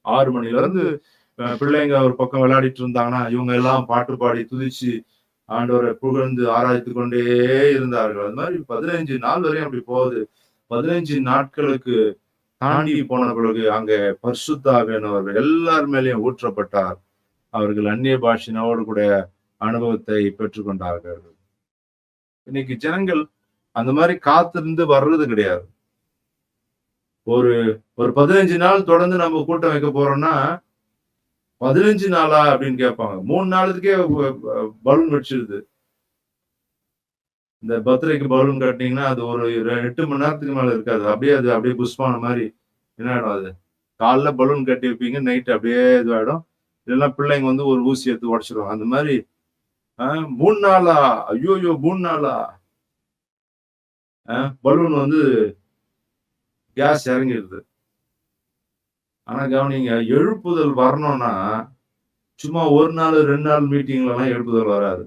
6 மணில இருந்து பிள்ளைங்க ஒரு பக்கம் விளையாடிட்டு இருந்தாங்கன்னா இவங்க எல்லாம் பாட்டு பாடி துதிச்சு ஆண்டவரை புகழ்ந்து ஆராய்த்து கொண்டே இருந்தார்கள். அது மாதிரி 15 நாள் வரையும் அப்படி போகுது. 15 நாட்களுக்கு தாண்டி போன பிறகு அங்க பரிசுத்த ஆவியானவர் எல்லார் மேலேயும் ஊற்றப்பட்டார். அவர்கள் அந்நிய பாஷையோடு கூட அனுபவத்தை பெற்றுக்கொண்டார்கள். இன்னைக்கு ஜனங்கள் அந்த மாதிரி காத்திருந்து வர்றது கிடையாது. ஒரு 15 நாள் தொடர்ந்து நம்ம கூட்டம் வைக்க போறோம்னா 15 நாளா அப்படின்னு கேட்பாங்க. 3 நாளுக்கே பலூன் வச்சிருது. இந்த பர்த்டேக்கு பலூன் கட்டினீங்கன்னா அது ஒரு 8 மணி நேரத்துக்கு மேல இருக்காது. அப்படியே புஷ்பான மாதிரி என்ன ஆயிடும்? அது காலைல பலூன் கட்டி வைப்பீங்க, நைட் அப்படியே இதுவாயிடும். இதெல்லாம் பிள்ளைங்க ஒரு ஊசி எடுத்து உடச்சிருவாங்க. அந்த மாதிரி 3 நாளா, ஐயோ 3 நாளா பலூன் கேஸ் இறங்கிடுது. ஆனா கவனிங்க, எழுப்புதல் வரணும்னா சும்மா 1 நாள் 2 நாள் மீட்டிங்ல எல்லாம் எழுப்புதல் வராது.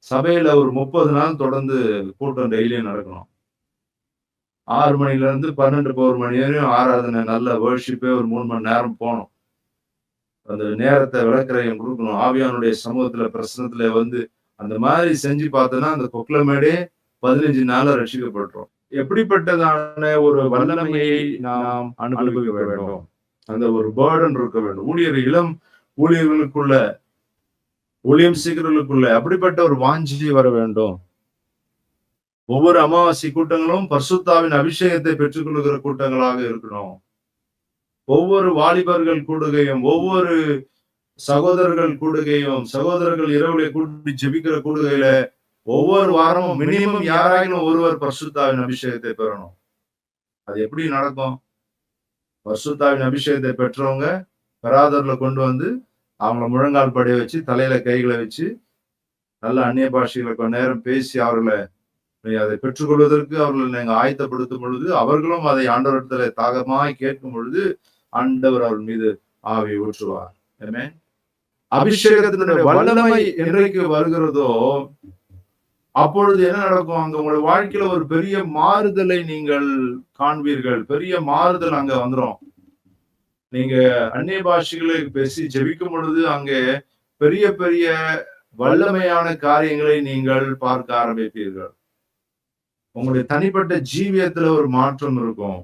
சபையில ஒரு 30 நாள் தொடர்ந்து கூட்டம் டெய்லியும் நடக்கணும். 6 மணில இருந்து 12 மணி வரையும் ஆராதனை, நல்ல வர்ஷிப்பே ஒரு 3 மணி நேரம் போகணும். அந்த நேரத்தை விளக்கறையும் கொடுக்கணும். ஆவியானுடைய சமூகத்துல பிரசனத்துல அந்த மாதிரி செஞ்சு பார்த்தோன்னா அந்த கொக்லமேடே 15 நாள ரட்சிக்கப்பட்டோம். எப்படிப்பட்டதான ஒரு வல்லமையை நாம் அனுபவிக்க வேண்டும்? அந்த ஒரு பேர்டன் இருக்க வேண்டும். இளம் ஊழியர்களுக்குள்ள, ஊழியம் செய்கிறவர்களுக்குள்ள அப்படிப்பட்ட ஒரு வாஞ்சி வர வேண்டும். ஒவ்வொரு அமாவாசை கூட்டங்களும் பரிசுத்தாவின் அபிஷேகத்தை பெற்றுக் கொள்கிற கூட்டங்களாக இருக்கணும். ஒவ்வொரு வாலிபர்கள் கூடுகையும், ஒவ்வொரு சகோதரர்கள் கூடுகையும், சகோதரர்கள் இரவுல கூட்டி ஜெபிக்கிற கூடுகையில ஒவ்வொரு வாரமும் மினிமம் யாராயிலும் ஒருவர் பரிசுத்தாவின் அபிஷேகத்தை பெறணும். அது எப்படி நடக்கும்? பரிசுத்தாவின் அபிஷேகத்தை பெற்றவங்க பெறாதவர்களை கொண்டு அவங்கள முழங்கால் படைய வச்சு, தலையில கைகளை வச்சு, நல்ல அந்நிய பாஷைகளை கொஞ்ச நேரம் பேசி அவர்களை அதை பெற்றுக்கொள்வதற்கு அவர்களை நீங்க ஆயத்தப்படுத்தும் பொழுது, அவர்களும் அதை ஆண்டவரிடத்துல தாகமாய் கேட்கும் பொழுது ஆண்டவர் அவர் மீது ஆவியை ஊற்றுவார். அபிஷேகத்தினுடைய வல்லமை என்றைக்கு வருகிறதோ அப்பொழுது என்ன நடக்கும்? அங்க உங்களுடைய வாழ்க்கையில ஒரு பெரிய மாறுதலை நீங்கள் காண்பீர்கள். பெரிய மாறுதல் அங்க வந்துடும். நீங்க அந்நிய பாஷைகளை பேசி ஜெபிக்கும் பொழுது அங்கே பெரிய பெரிய வல்லமையான காரியங்களை நீங்கள் பார்க்க ஆரம்பிப்பீர்கள். உங்களுடைய தனிப்பட்ட ஜீவியத்துல ஒரு மாற்றம் இருக்கும்.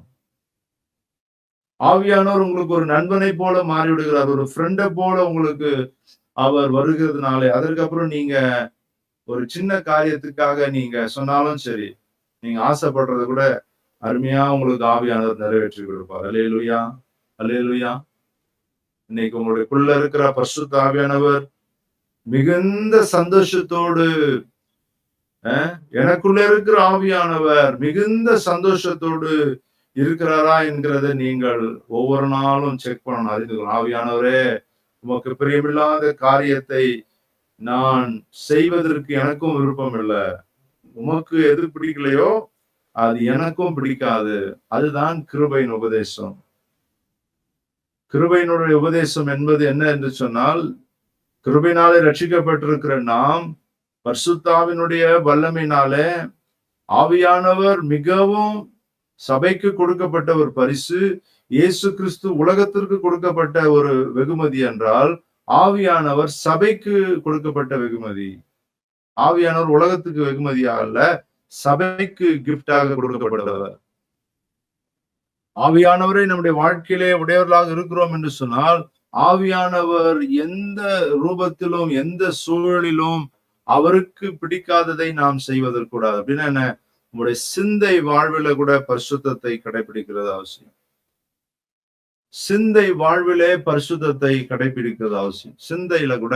ஆவியானவர் உங்களுக்கு ஒரு நண்பனை போல மாறிவிடுகிறார். ஒரு ஃப்ரெண்டை போல உங்களுக்கு அவர் வருகிறதுனாலே, அதற்கப்புறம் நீங்க ஒரு சின்ன காரியத்துக்காக நீங்க சொன்னாலும் சரி, நீங்க ஆசைப்படுறத கூட அருமையா உங்களுக்கு ஆவியானவர் நிறைவேற்றி கொடுப்பார். அல்லேலூயா, அல்லேலூயா. இன்னைக்கு உங்களுக்குள்ள இருக்கிற பரிசுத்த ஆவியானவர் மிகுந்த சந்தோஷத்தோடு, எனக்குள்ள இருக்கிற ஆவியானவர் மிகுந்த சந்தோஷத்தோடு இருக்கிறாரா என்கிறத நீங்கள் ஒவ்வொரு நாளும் செக் பண்ணணும், அறிந்துக்கணும். ஆவியானவரே, உமக்கு பிரியமில்லாத காரியத்தை நான் செய்வதற்கு எனக்கும் விருப்பம் இல்லை. உமக்கு எது பிடிக்கலையோ அது எனக்கும் பிடிக்காது. அதுதான் கிருபையின் உபதேசம். கிருபையினுடைய உபதேசம் என்பது என்ன என்று சொன்னால், கிருபையினாலே ரட்சிக்கப்பட்டிருக்கிற நாம் பரிசுத்தாவினுடைய வல்லமையினாலே ஆவியானவர் மிகவும் சபைக்கு கொடுக்கப்பட்ட ஒரு பரிசு, இயேசு கிறிஸ்து உலகத்திற்கு கொடுக்கப்பட்ட ஒரு வெகுமதி என்றால், ஆவியானவர் சபைக்கு கொடுக்கப்பட்ட வெகுமதி. ஆவியானவர் உலகத்துக்கு வெகுமதியா அல்ல, சபைக்கு கிஃப்டாக கொடுக்கப்பட்டவர். ஆவியானவரை நம்முடைய வாழ்க்கையிலே உடையவர்களாக இருக்கிறோம் என்று சொன்னால், ஆவியானவர் எந்த ரூபத்திலும் எந்த சூழலிலும் அவருக்கு பிடிக்காததை நாம் செய்வதற்கூடாது. அப்படின்னா என்ன? உங்களுடைய சிந்தை வாழ்வில கூட பரிசுத்தத்தை கடைபிடிக்கிறது அவசியம். சிந்தை வாழ்விலே பரிசுத்தத்தை கடைபிடிக்கிறது அவசியம். சிந்தையில கூட,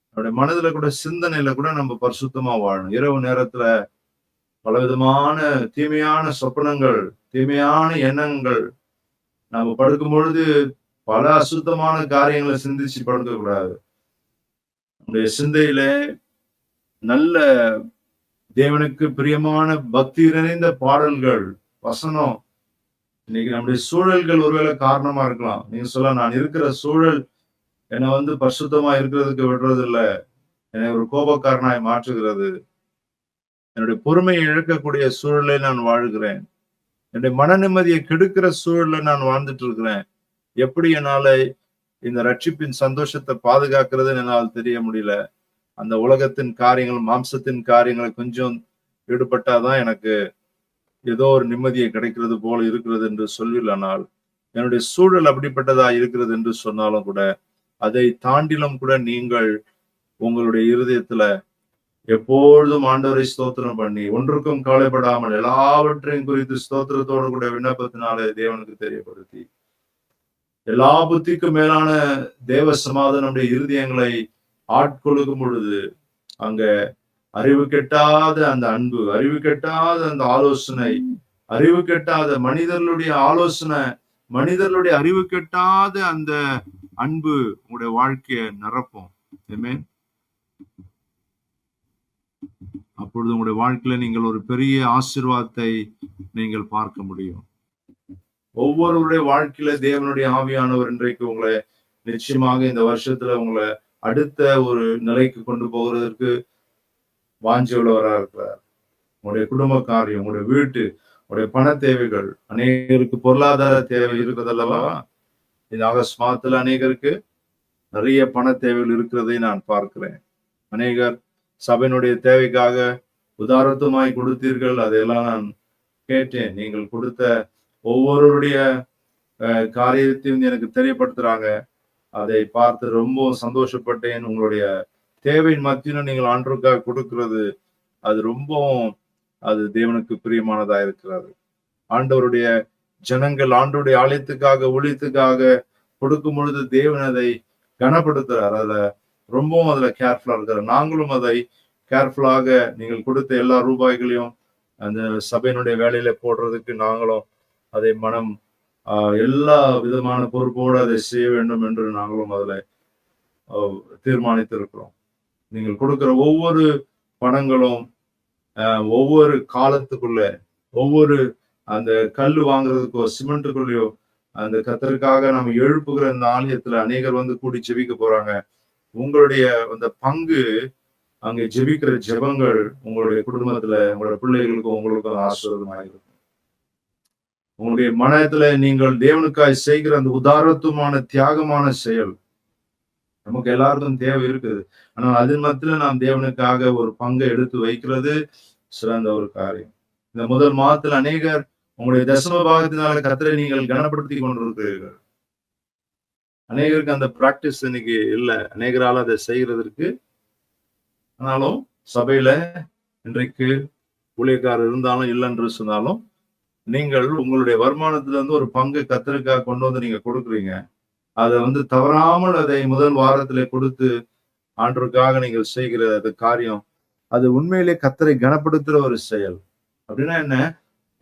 நம்முடைய மனதுல கூட, சிந்தனையில கூட நம்ம பரிசுத்தமா வாழணும். இரவு நேரத்துல பலவிதமான தீமையான சொப்பனங்கள், தீமையான எண்ணங்கள், நம்ம படுக்கும் பொழுது பல அசுத்தமான காரியங்களை சிந்திச்சு படுக்க கூடாது. நம்முடைய சிந்தையிலே நல்ல தேவனுக்கு பிரியமான பக்தி நிறைந்த பாடல்கள், வசனம். இன்னைக்கு நம்முடைய சூழல்கள் ஒருவேளை காரணமா இருக்கலாம். நீங்க சொல்ல, நான் இருக்கிற சூழல் என்னை பரிசுத்தமா இருக்கிறதுக்கு விடுறது இல்லை, என்னை ஒரு கோபக்காரனாய் மாற்றுகிறது, என்னுடைய பொறுமையை இழக்கக்கூடிய சூழலை நான் வாழ்கிறேன், என்னுடைய மன நிம்மதியை கெடுக்கிற சூழலை நான் வாழ்ந்துட்டு இருக்கிறேன். எப்படி என்னால இந்த ரட்சிப்பின் சந்தோஷத்தை பாதுகாக்கிறது என்னால் தெரிய முடியல. அந்த உலகத்தின் காரியங்கள், மாம்சத்தின் காரியங்களை கொஞ்சம் ஈடுபட்டாதான் எனக்கு ஏதோ ஒரு நிம்மதியை கிடைக்கிறது போல இருக்கிறது என்று சொல்லிடலானால், என்னுடைய சூழல் அப்படிப்பட்டதா இருக்கிறது என்று சொன்னாலும் கூட, அதை தாண்டிலும் கூட நீங்கள் உங்களுடைய இருதயத்துல எப்பொழுதும் ஆண்டவரை ஸ்தோத்திரம் பண்ணி, ஒன்றுக்கும் கவலைப்படாமல் எல்லாவற்றையும் குறித்து ஸ்தோத்திரத்தோடு கூட விண்ணப்பத்தினாலே தேவனுக்கு தெரியப்படுத்தி, எல்லா புத்திக்கும் மேலான தேவ சமாதானம் நம்முடைய இருதயங்களை ஆட்கொள்ளும் பொழுது, அங்க அறிவு கெட்டாத அந்த அன்பு, அறிவு கெட்டாத அந்த ஆலோசனை, அறிவு கெட்டாத மனிதர்களுடைய ஆலோசனை, மனிதர்களுடைய அறிவு கெட்டாத அந்த அன்பு உங்களுடைய வாழ்க்கையை நிரப்பும். ஆமென். அப்பொழுது உங்களுடைய வாழ்க்கையில நீங்கள் ஒரு பெரிய ஆசீர்வாதத்தை நீங்கள் பார்க்க முடியும். ஒவ்வொருவருடைய வாழ்க்கையில தேவனுடைய ஆவியானவர் இன்றைக்கு உங்களை நிச்சயமாக இந்த வருஷத்துல உங்களை அடுத்த ஒரு நிலைக்கு கொண்டு போகிறதற்கு வாஞ்சி உள்ளவராக இருக்கிறார். உங்களுடைய குடும்ப காரியம், உங்களுடைய வீட்டு, உங்களுடைய பண தேவைகள், அநேகருக்கு பொருளாதார தேவை இருக்கிறதல்லவா? இந்த ஆகஸ்ட் மாதத்துல அநேகருக்கு நிறைய பண தேவைகள் இருக்கிறதை நான் பார்க்கிறேன். அநேகர் சபையினுடைய தேவைக்காக உதாரத்துமாய் கொடுத்தீர்கள். அதையெல்லாம் நான் கேட்டேன். நீங்கள் கொடுத்த ஒவ்வொருடைய காரியத்தையும் எனக்கு தெரியப்படுத்துறாங்க. அதை பார்த்து ரொம்ப சந்தோஷப்பட்டேன். உங்களுடைய தேவையின் மத்தியிலும் நீங்கள் ஆண்டவருக்காக கொடுக்கிறது, அது ரொம்பவும் அது தேவனுக்கு பிரியமானதா இருக்கிறது. ஆண்டவருடைய ஜனங்கள் ஆண்டவருடைய ஆலயத்துக்காக, ஊழியத்துக்காக கொடுக்கும் பொழுது தேவன் அதை கனப்படுத்துறார். ரொம்பவும் அதுல கேர்ஃபுல்லா இருக்கிறார். நாங்களும் அதை கேர்ஃபுல்லாக நீங்கள் கொடுத்த எல்லா ரூபாய்களையும் அந்த சபையினுடைய வேலையில போடுறதுக்கு நாங்களும் அதை மனம் எல்லா விதமான பொறுப்போடு அதை செய்ய வேண்டும் என்று நாங்களும் அதுல தீர்மானித்திருக்கிறோம். நீங்கள் கொடுக்கிற ஒவ்வொரு பணங்களும் ஒவ்வொரு காலத்துக்குள்ள, ஒவ்வொரு அந்த கல் வாங்குறதுக்கோ சிமெண்ட்டுக்குள்ளயோ அந்த கத்தருக்காக நம்ம எழுப்புகிற இந்த ஆலயத்துல அநேகர் கூடி ஜெபிக்க போறாங்க. உங்களுடைய அந்த பங்கு, அங்கே ஜெபிக்கிற ஜெபங்கள் உங்களுடைய குடும்பத்துல, உங்களுடைய பிள்ளைகளுக்கும் உங்களுக்கும் ஆசீர்வாதமாக இருக்கும். உங்களுடைய மனத்துல நீங்கள் தேவனுக்காய் செய்கிற அந்த உதாரத்துவமான தியாகமான செயல் நமக்கு எல்லாருக்கும் தேவை இருக்குது. ஆனால் அதன் மத்தியில நாம் தேவனுக்காக ஒரு பங்கை எடுத்து வைக்கிறது சிறந்த ஒரு காரியம். இந்த முதல் மாதத்தில் அநேகர் உங்களுடைய தசம பாகத்தினால கர்த்தரை நீங்கள் கனப்படுத்தி கொண்டிருக்கிறீர்கள். அநேகருக்கு அந்த பிராக்டிஸ் இன்னைக்கு இல்லை, அநேகரால் அதை செய்கிறதற்கு. ஆனாலும் சபையில இன்றைக்கு ஊழியக்காரர் இருந்தாலும் இல்லைன்று சொன்னாலும் நீங்கள் உங்களுடைய வருமானத்துல ஒரு பங்கு கர்த்தருக்காக கொண்டு நீங்க கொடுக்குறீங்க. அதை தவறாமல் அதை முதல் வாரத்திலே கொடுத்து ஆண்டவருக்காக நீங்கள் செய்கிற அந்த காரியம், அது உண்மையிலே கர்த்தரை கனப்படுத்துற ஒரு செயல். அப்படின்னா என்ன?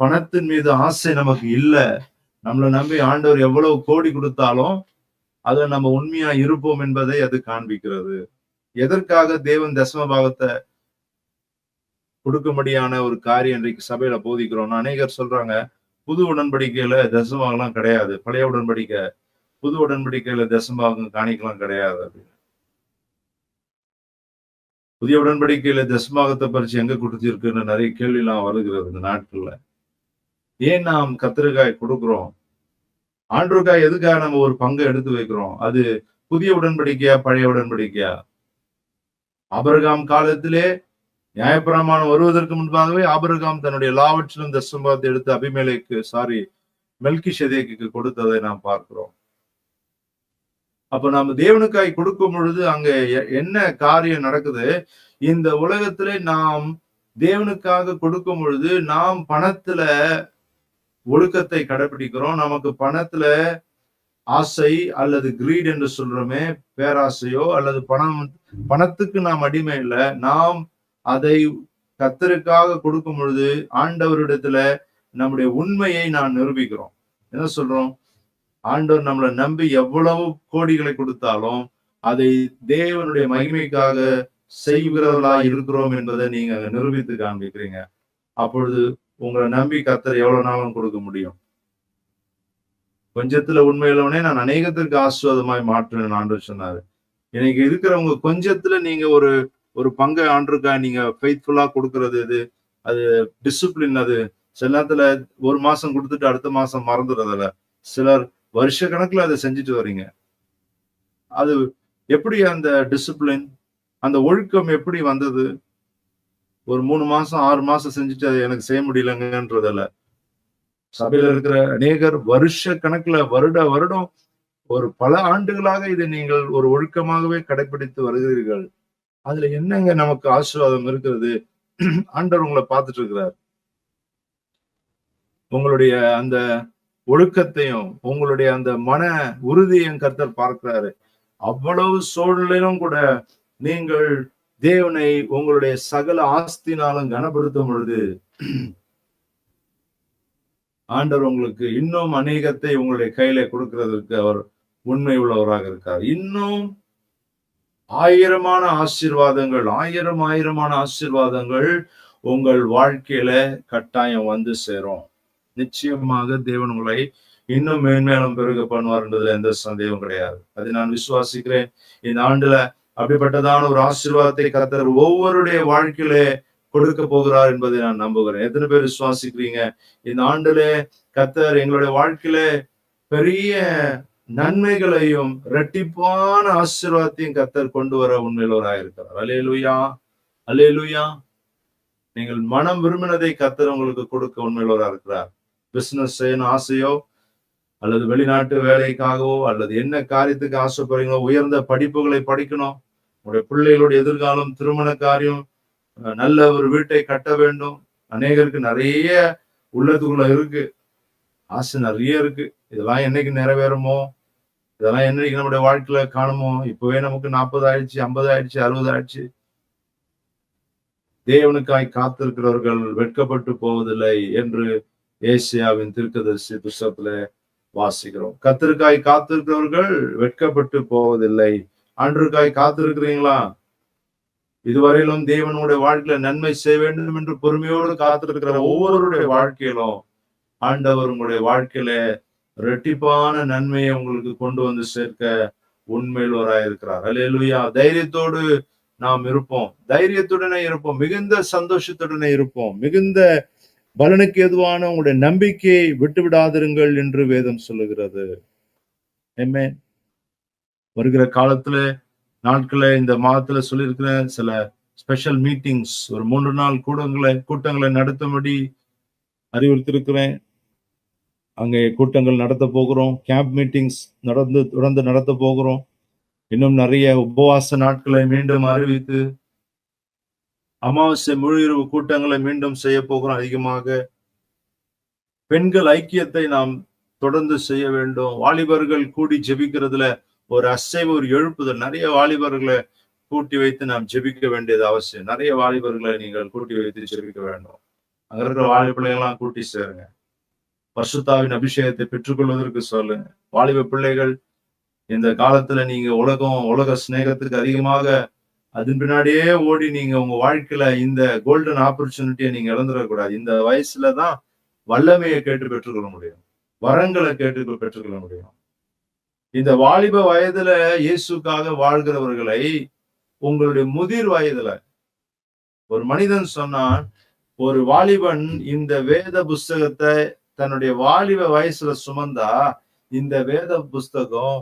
பணத்தின் மீது ஆசை நமக்கு இல்ல. நம்மளை நம்பி ஆண்டவர் எவ்வளவு கோடி கொடுத்தாலும் அதுல நம்ம உண்மையா இருப்போம் என்பதை அது காண்பிக்கிறது. எதற்காக தேவன் தசம பாகத்தை கொடுக்கும்படியான ஒரு காரியம் இன்றைக்கு சபையில போதிக்கிறோம். அநேகர் சொல்றாங்க, புது உடன்படிக்கையில தசமபாகம் கிடையாது, பழைய உடன்படிக்கை, புது உடன்படிக்கையில தசமபாகம் காணிக்கலாம் கிடையாது. புதிய உடன்படிக்கையில தசமபாகத்தை பறிச்சு எங்க கொடுத்திருக்குன்னு நிறைய கேள்வி எல்லாம் வருகிறது இந்த நாட்கள்ல. ஏன் நாம் கத்தரிக்காய் கொடுக்கிறோம்? ஆண்டவருக்காய் எதுக்காக நம்ம ஒரு பங்கை எடுத்து வைக்கிறோம்? அது புதிய உடன்படிக்கையா பழைய உடன்படிக்கையா? ஆபிரகாம் காலத்திலே நியாயப்பிரமாணம் வருவதற்கு முன்பாகவே ஆபிரகாம் தன்னுடைய எல்லாவற்றிலும் தசமபாகத்தை எடுத்து மெல்கிசேதேக்குக்கு கொடுத்ததை நாம் பார்க்கிறோம். அப்ப நம்ம தேவனுக்காய் கொடுக்கும் பொழுது அங்க என்ன காரியம் நடக்குது? இந்த உலகத்திலே நாம் தேவனுக்காக கொடுக்கும் பொழுது நாம் பணத்துல ஒழுக்கத்தை கடைபிடிக்கிறோம். நமக்கு பணத்துல ஆசை அல்லது கிரீட் என்று சொல்றோமே, பேராசையோ அல்லது பணத்துக்கு நாம் அடிமை இல்லை. நாம் அதை கர்த்தருக்காக கொடுக்கும் பொழுது ஆண்டவரிடத்துல நம்முடைய உண்மையை நான் நிரூபிக்கிறோம். என்ன சொல்றோம்? ஆண்டவர் நம்மளை நம்பி எவ்வளவு கோடிகளை கொடுத்தாலும் அதை தேவனுடைய மகிமைக்காக செய்கிறவர்களா இருக்கிறோம் என்பதை நீங்க நிரூபித்து காண்பிக்கிறீங்க. அப்பொழுது உங்களை நம்பி கர்த்தர் எவ்வளவு நாளும் கொடுக்க முடியும்? கொஞ்சத்துல உண்மையிலவனே நான் அநேகத்திற்கு ஆசீர்வாதமாய் மாற்றுவேன் ஆண்டவர் சொன்னாரு. இன்னைக்கு இருக்கிறவங்க கொஞ்சத்துல நீங்க ஒரு பங்கை ஆண்டருக்கா நீங்க ஃபெய்த்ஃபுல்லா கொடுக்கறது இது, அது டிசிப்ளின். அது சில நேரத்துல ஒரு மாசம் கொடுத்துட்டு அடுத்த மாசம் மறந்துடுறதில்ல. சிலர் வருஷ கணக்குல அதை செஞ்சுட்டு வர்றீங்க. அது எப்படி அந்த டிசிப்ளின், அந்த ஒழுக்கம் எப்படி வந்தது? ஒரு 3 மாசம் 6 மாசம் செஞ்சுட்டு அதை எனக்கு செய்ய முடியலங்கன்றதில்ல. சபையில இருக்கிற அநேகர் வருஷ கணக்குல வருடம் ஒரு பல ஆண்டுகளாக இதை நீங்கள் ஒரு ஒழுக்கமாகவே கடைபிடித்து வருகிறீர்கள். அதுல என்னங்க நமக்கு ஆசீர்வாதம் இருக்கிறது? ஆண்டவர் உங்களை பார்த்துட்டு இருக்கிறார். உங்களுடைய அந்த ஒழுக்கத்தையும் உங்களுடைய அந்த மன உறுதியையும் கர்த்தர் பார்க்கிறாரு. அவ்வளவு சூழ்நிலையிலும் கூட நீங்கள் தேவனை உங்களுடைய சகல ஆஸ்தினாலும் கனப்படுத்தும் பொழுது ஆண்டவர் உங்களுக்கு இன்னும் அநேகத்தை உங்களுடைய கையில கொடுக்கிறதுக்கு அவர் உண்மை உள்ளவராக இருக்கார். இன்னும் ஆயிரமான ஆசீர்வாதங்கள் உங்கள் வாழ்க்கையில கட்டாயம் வந்து சேரும். நிச்சயமாக தேவன் உங்களை இன்னும் மேன்மேலும் பெருக பண்ணுவார் என்பதுல எந்த சந்தேகம் கிடையாது. அதை நான் விசுவாசிக்கிறேன். இந்த ஆண்டுல அப்படிப்பட்டதான ஒரு ஆசீர்வாதத்தை கர்த்தர் ஒவ்வொருடைய வாழ்க்கையில கொடுக்க போகிறார் என்பதை நான் நம்புகிறேன். எத்தனை பேர் விசுவாசிக்கிறீங்க? இந்த ஆண்டுல கர்த்தர் எங்களுடைய வாழ்க்கையில பெரிய நன்மைகளையும் இரட்டிப்பான ஆசீர்வாதத்தையும் கர்த்தர் கொண்டு வர உண்மையிலவராக இருக்கிறார். அல்லேலூயா, அல்லேலூயா. நீங்கள் மனம் விரும்பினதை கர்த்தர் உங்களுக்கு கொடுக்க உண்மையிலவராக இருக்கிறார். பிசினஸ் செய்யணும் ஆசையோ, அல்லது வெளிநாட்டு வேலைக்காகவோ, அல்லது என்ன காரியத்துக்கு ஆசைப்படுறீங்களோ, உயர்ந்த படிப்புகளை படிக்கணும், உங்களுடைய பிள்ளைகளுடைய எதிர்காலம், திருமண காரியம், நல்ல ஒரு வீட்டை கட்ட வேண்டும். அநேகருக்கு நிறைய உள்ளத்துக்குள்ள இருக்கு, ஆசை நிறைய இருக்கு. இதெல்லாம் என்னைக்கு நிறைவேறுமோ, இதெல்லாம் என்னைக்கு நம்முடைய வாழ்க்கையில காணுமோ? இப்பவே நமக்கு 40 ஆயிடுச்சு, 50 ஆயிடுச்சு, 60 ஆயிடுச்சு. தேவனுக்காய் காத்திருக்கிறவர்கள் வெட்கப்பட்டு போவதில்லை என்று ஏசாயாவின் தீர்க்கதரிசி புத்தகத்துல வாசிக்கிறோம். கர்த்தருக்காய் காத்திருக்கிறவர்கள் வெட்கப்பட்டு போவதில்லை. ஆண்டவருக்காய் காத்திருக்கிறீங்களா? இதுவரையிலும் தேவனுடைய வாழ்க்கையில நன்மை செய்ய வேண்டும் என்று பொறுமையோடு காத்திருக்கிற ஒவ்வொருடைய வாழ்க்கையிலும் ஆண்டவர் உங்களுடைய வாழ்க்கையில இரட்டிப்பான நன்மையை உங்களுக்கு கொண்டு வந்து சேர்க்க உண்மையிலவராயிருக்கிறார். அல்லேலூயா. தைரியத்தோடு நாம் இருப்போம், தைரியத்துடனே இருப்போம், மிகுந்த சந்தோஷத்துடனே இருப்போம். மிகுந்த பலனுக்கு எதுவான உங்களுடைய நம்பிக்கையை விட்டு விடாதிருங்கள் என்று வேதம் சொல்லுகிறது. ஆமென். வருகிற காலத்துல நாட்கள இந்த மாதத்துல சொல்லியிருக்கிற சில ஸ்பெஷல் மீட்டிங்ஸ், ஒரு 3 நாள் கூட்டங்களை நடத்தும்படி அறிவுறுத்திருக்கிறேன். அங்கே கூட்டங்கள் நடத்த போகிறோம். கேம்ப் மீட்டிங்ஸ் தொடர்ந்து நடத்த போகிறோம். இன்னும் நிறைய உபவாச நாட்களை மீண்டும் அறிவித்து அமாவாசை முழு இரவு கூட்டங்களை மீண்டும் செய்ய போகிறோம். அதிகமாக பெண்கள் ஐக்கியத்தை நாம் தொடர்ந்து செய்ய வேண்டும். வாலிபர்கள் கூடி ஜெபிக்கிறதுல ஒரு அசைவு, ஒரு எழுப்புதல். நிறைய வாலிபர்களை கூட்டி வைத்து நாம் ஜெபிக்க வேண்டியது அவசியம். நிறைய வாலிபர்களை நீங்கள் கூட்டி வைத்து ஜெபிக்க வேண்டும். அங்க இருக்கிற வாலிப பிள்ளைகள்லாம் கூட்டி சேருங்க. பரிசுத்தாவின் அபிஷேகத்தை பெற்றுக்கொள்வதற்கு சொல்லுங்க. வாலிப பிள்ளைகள், இந்த காலத்துல நீங்க உலக சிநேகத்துக்கு அதிகமாக அதன் பின்னாடியே ஓடி நீங்க உங்க வாழ்க்கையில இந்த கோல்டன் ஆப்பர்ச்சுனிட்டியை நீங்க இழந்துடக்கூடாது. இந்த வயசுலதான் வல்லமையை கேட்டு பெற்றுக்கொள்ள முடியும், வரங்களை கேட்டு பெற்றுக்கொள்ள முடியும். இந்த வாலிப வயதுல இயேசுக்காக வாழ்கிறவர்களை உங்களுடைய முதிர் வயதுல ஒரு மனிதன் சொன்னான், ஒரு வாலிபன் இந்த வேத புஸ்தகத்தை தன்னுடைய வாலிப வயசுல சுமந்தா இந்த வேத புஸ்தகம்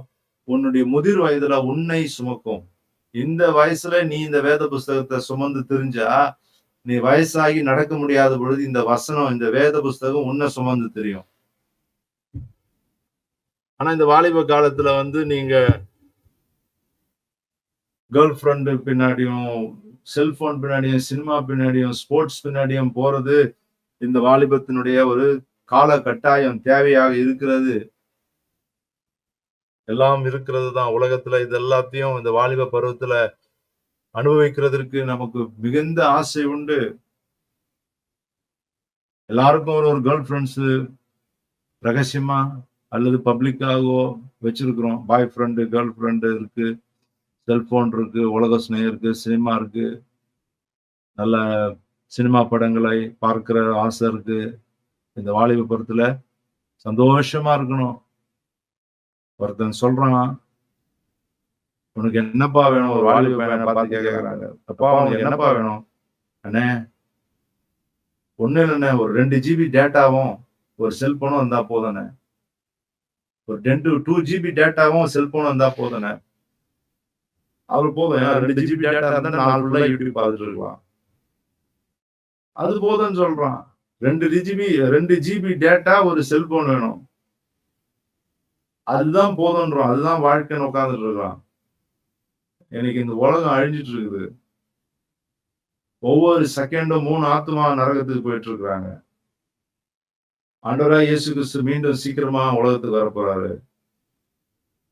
உன்னுடைய முதிர் வயதுல உன்னை சுமக்கும். இந்த வயசுல நீ இந்த வேத புஸ்தகத்தை சுமந்து திரிஞ்சா நீ வயசாகி நடக்க முடியாத பொழுது இந்த வசனம், இந்த வேத புஸ்தகம் உன்னை சுமந்து தெரியும். ஆனா இந்த வாலிப காலத்துல நீங்க கேர்ள் ஃப்ரெண்டு பின்னாடியும், செல்போன் பின்னாடியும், சினிமா பின்னாடியும், ஸ்போர்ட்ஸ் பின்னாடியும் போறது இந்த வாலிபத்தினுடைய ஒரு கால கட்டாயம் தேவையாக இருக்கிறது. எல்லாம் இருக்கிறது தான் உலகத்துல. இது எல்லாத்தையும் இந்த வாலிப பருவத்துல அனுபவிக்கிறதுக்கு நமக்கு மிகுந்த ஆசை உண்டு. எல்லாருக்கும் ஒரு கேர்ள் ஃப்ரெண்ட்ஸ் ரகசியமா அல்லது பப்ளிக்காகவோ வச்சிருக்கிறோம். பாய் ஃப்ரெண்டு, கேர்ள் ஃப்ரெண்டு இருக்கு, செல்போன் இருக்கு, உலக ஸ்நேகம் இருக்கு, சினிமா இருக்கு, நல்ல சினிமா படங்களை பார்க்கிற ஆசை இருக்கு. இந்த வாலிப பருவத்துல சந்தோஷமா இருக்கணும். ஒருத்தன் சொல்றான், உனக்கு என்னப்பா வேணும்? ஒரு வாலிப பையனை பார்த்து கேட்கறாங்க, அப்பா உனக்கு என்னப்பா வேணும்? அண்ணே ஒண்ணு இல்லைண்ணே, ஒரு 2 GB டேட்டாவும் ஒரு செல்போனும் வந்தா போதானே. ஒரு 2 GB டேட்டாவும் செல்போனும் வந்தா போதானே. அவரு போதும், 2 GB டேட்டா இருந்தா நாலு ஃபுல்லா யூடியூப் பார்த்துட்டு இருக்கலாம். அது போதும்னு சொல்றான். 2 GB டேட்டா ஒரு செல்போன் வேணும், அதுதான் போதும்ன்றான். அதுதான் வாழ்க்கைன்னு உட்கார்ந்துட்டு இருக்கான். எனக்கு இந்த உலகம் அழிஞ்சிட்டு இருக்குது. ஒவ்வொரு செகண்டும் 3 ஆத்துமா நரகத்துக்கு போயிட்டு இருக்கிறாங்க. ஆண்டவராய் இயேசு கிறிஸ்து மீண்டும் சீக்கிரமா உலகத்துக்கு வர போறாரு.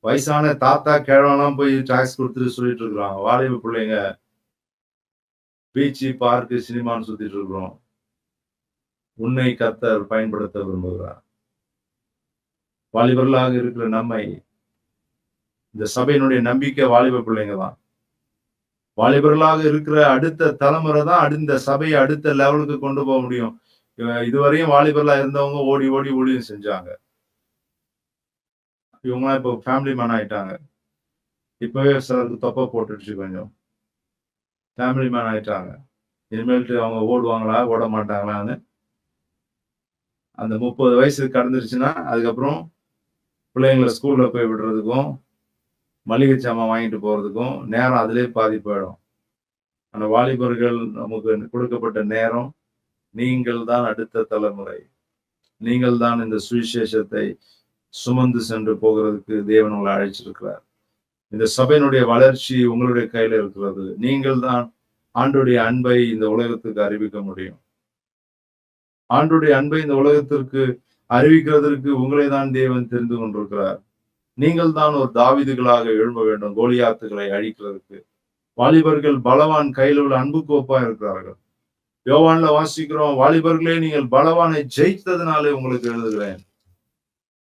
வயசான தாத்தா கிழவெல்லாம் போய் டாக்ஸ் கொடுத்துட்டு சொல்லிட்டு இருக்கிறாங்க, வாலிப பிள்ளைங்க பீச்சு, பார்க்கு, சினிமான்னு சுத்திட்டு இருக்கிறோம். உன்னை கர்த்தர் பயன்படுத்த விரும்புகிறார். வாலிபர்களாக இருக்கிற நம்மை, இந்த சபையினுடைய நம்பிக்கை வாலிப பிள்ளைங்க தான். வாலிபர்களாக இருக்கிற அடுத்த தலைமுறை தான் இந்த சபையை அடுத்த லெவலுக்கு கொண்டு போக முடியும். இதுவரையும் வாலிபர்களா இருந்தவங்க ஓடி ஓடி ஊழியம் செஞ்சாங்க. இவங்கலாம் இப்போ ஃபேமிலி மேன் ஆயிட்டாங்க. இப்பவே சிலருக்கு தொப்பை போட்டுடுச்சு, கொஞ்சம் ஃபேமிலி மேன் ஆயிட்டாங்க. இனிமேல்ட்டு அவங்க ஓடுவாங்களா ஓட மாட்டாங்களான்னு அந்த 30 வயசு கடந்துருச்சுன்னா அதுக்கப்புறம் பிள்ளைங்களை ஸ்கூல்ல போய் விடுறதுக்கும் மளிகை சாமான் வாங்கிட்டு போறதுக்கும் நேரம் அதிலே பாதி போயிடும். ஆனா வாலிபர்கள் நமக்கு கொடுக்கப்பட்ட நேரம், நீங்கள் தான் அடுத்த தலைமுறை, நீங்கள் தான் இந்த சுவிசேஷத்தை சுமந்து சென்று போகிறதுக்கு தேவன் உங்களை அழைச்சிருக்கிறார். இந்த சபையினுடைய வளர்ச்சி உங்களுடைய கையில இருக்கிறது. நீங்கள் தான் ஆண்டுடைய அன்பை இந்த உலகத்துக்கு அறிவிக்க முடியும். ஆண்டுடைய அன்பை இந்த உலகத்திற்கு அறிவிக்கிறதற்கு உங்களை தான் தேவன் தெரிந்து கொண்டிருக்கிறார். நீங்கள் தான் ஒரு தாவீதுகளாக எழும்ப வேண்டும், கோலியாத்துகளை அழிக்கிறதுக்கு. வாலிபர்கள் பலவான் கையில் உள்ள அன்புக்கு ஒப்பா இருக்கிறார்கள். யோவான்ல வாசிக்கிறோம், வாலிபர்களே நீங்கள் பலவானை ஜெயித்ததுனாலே உங்களுக்கு எழுதுகிறேன்.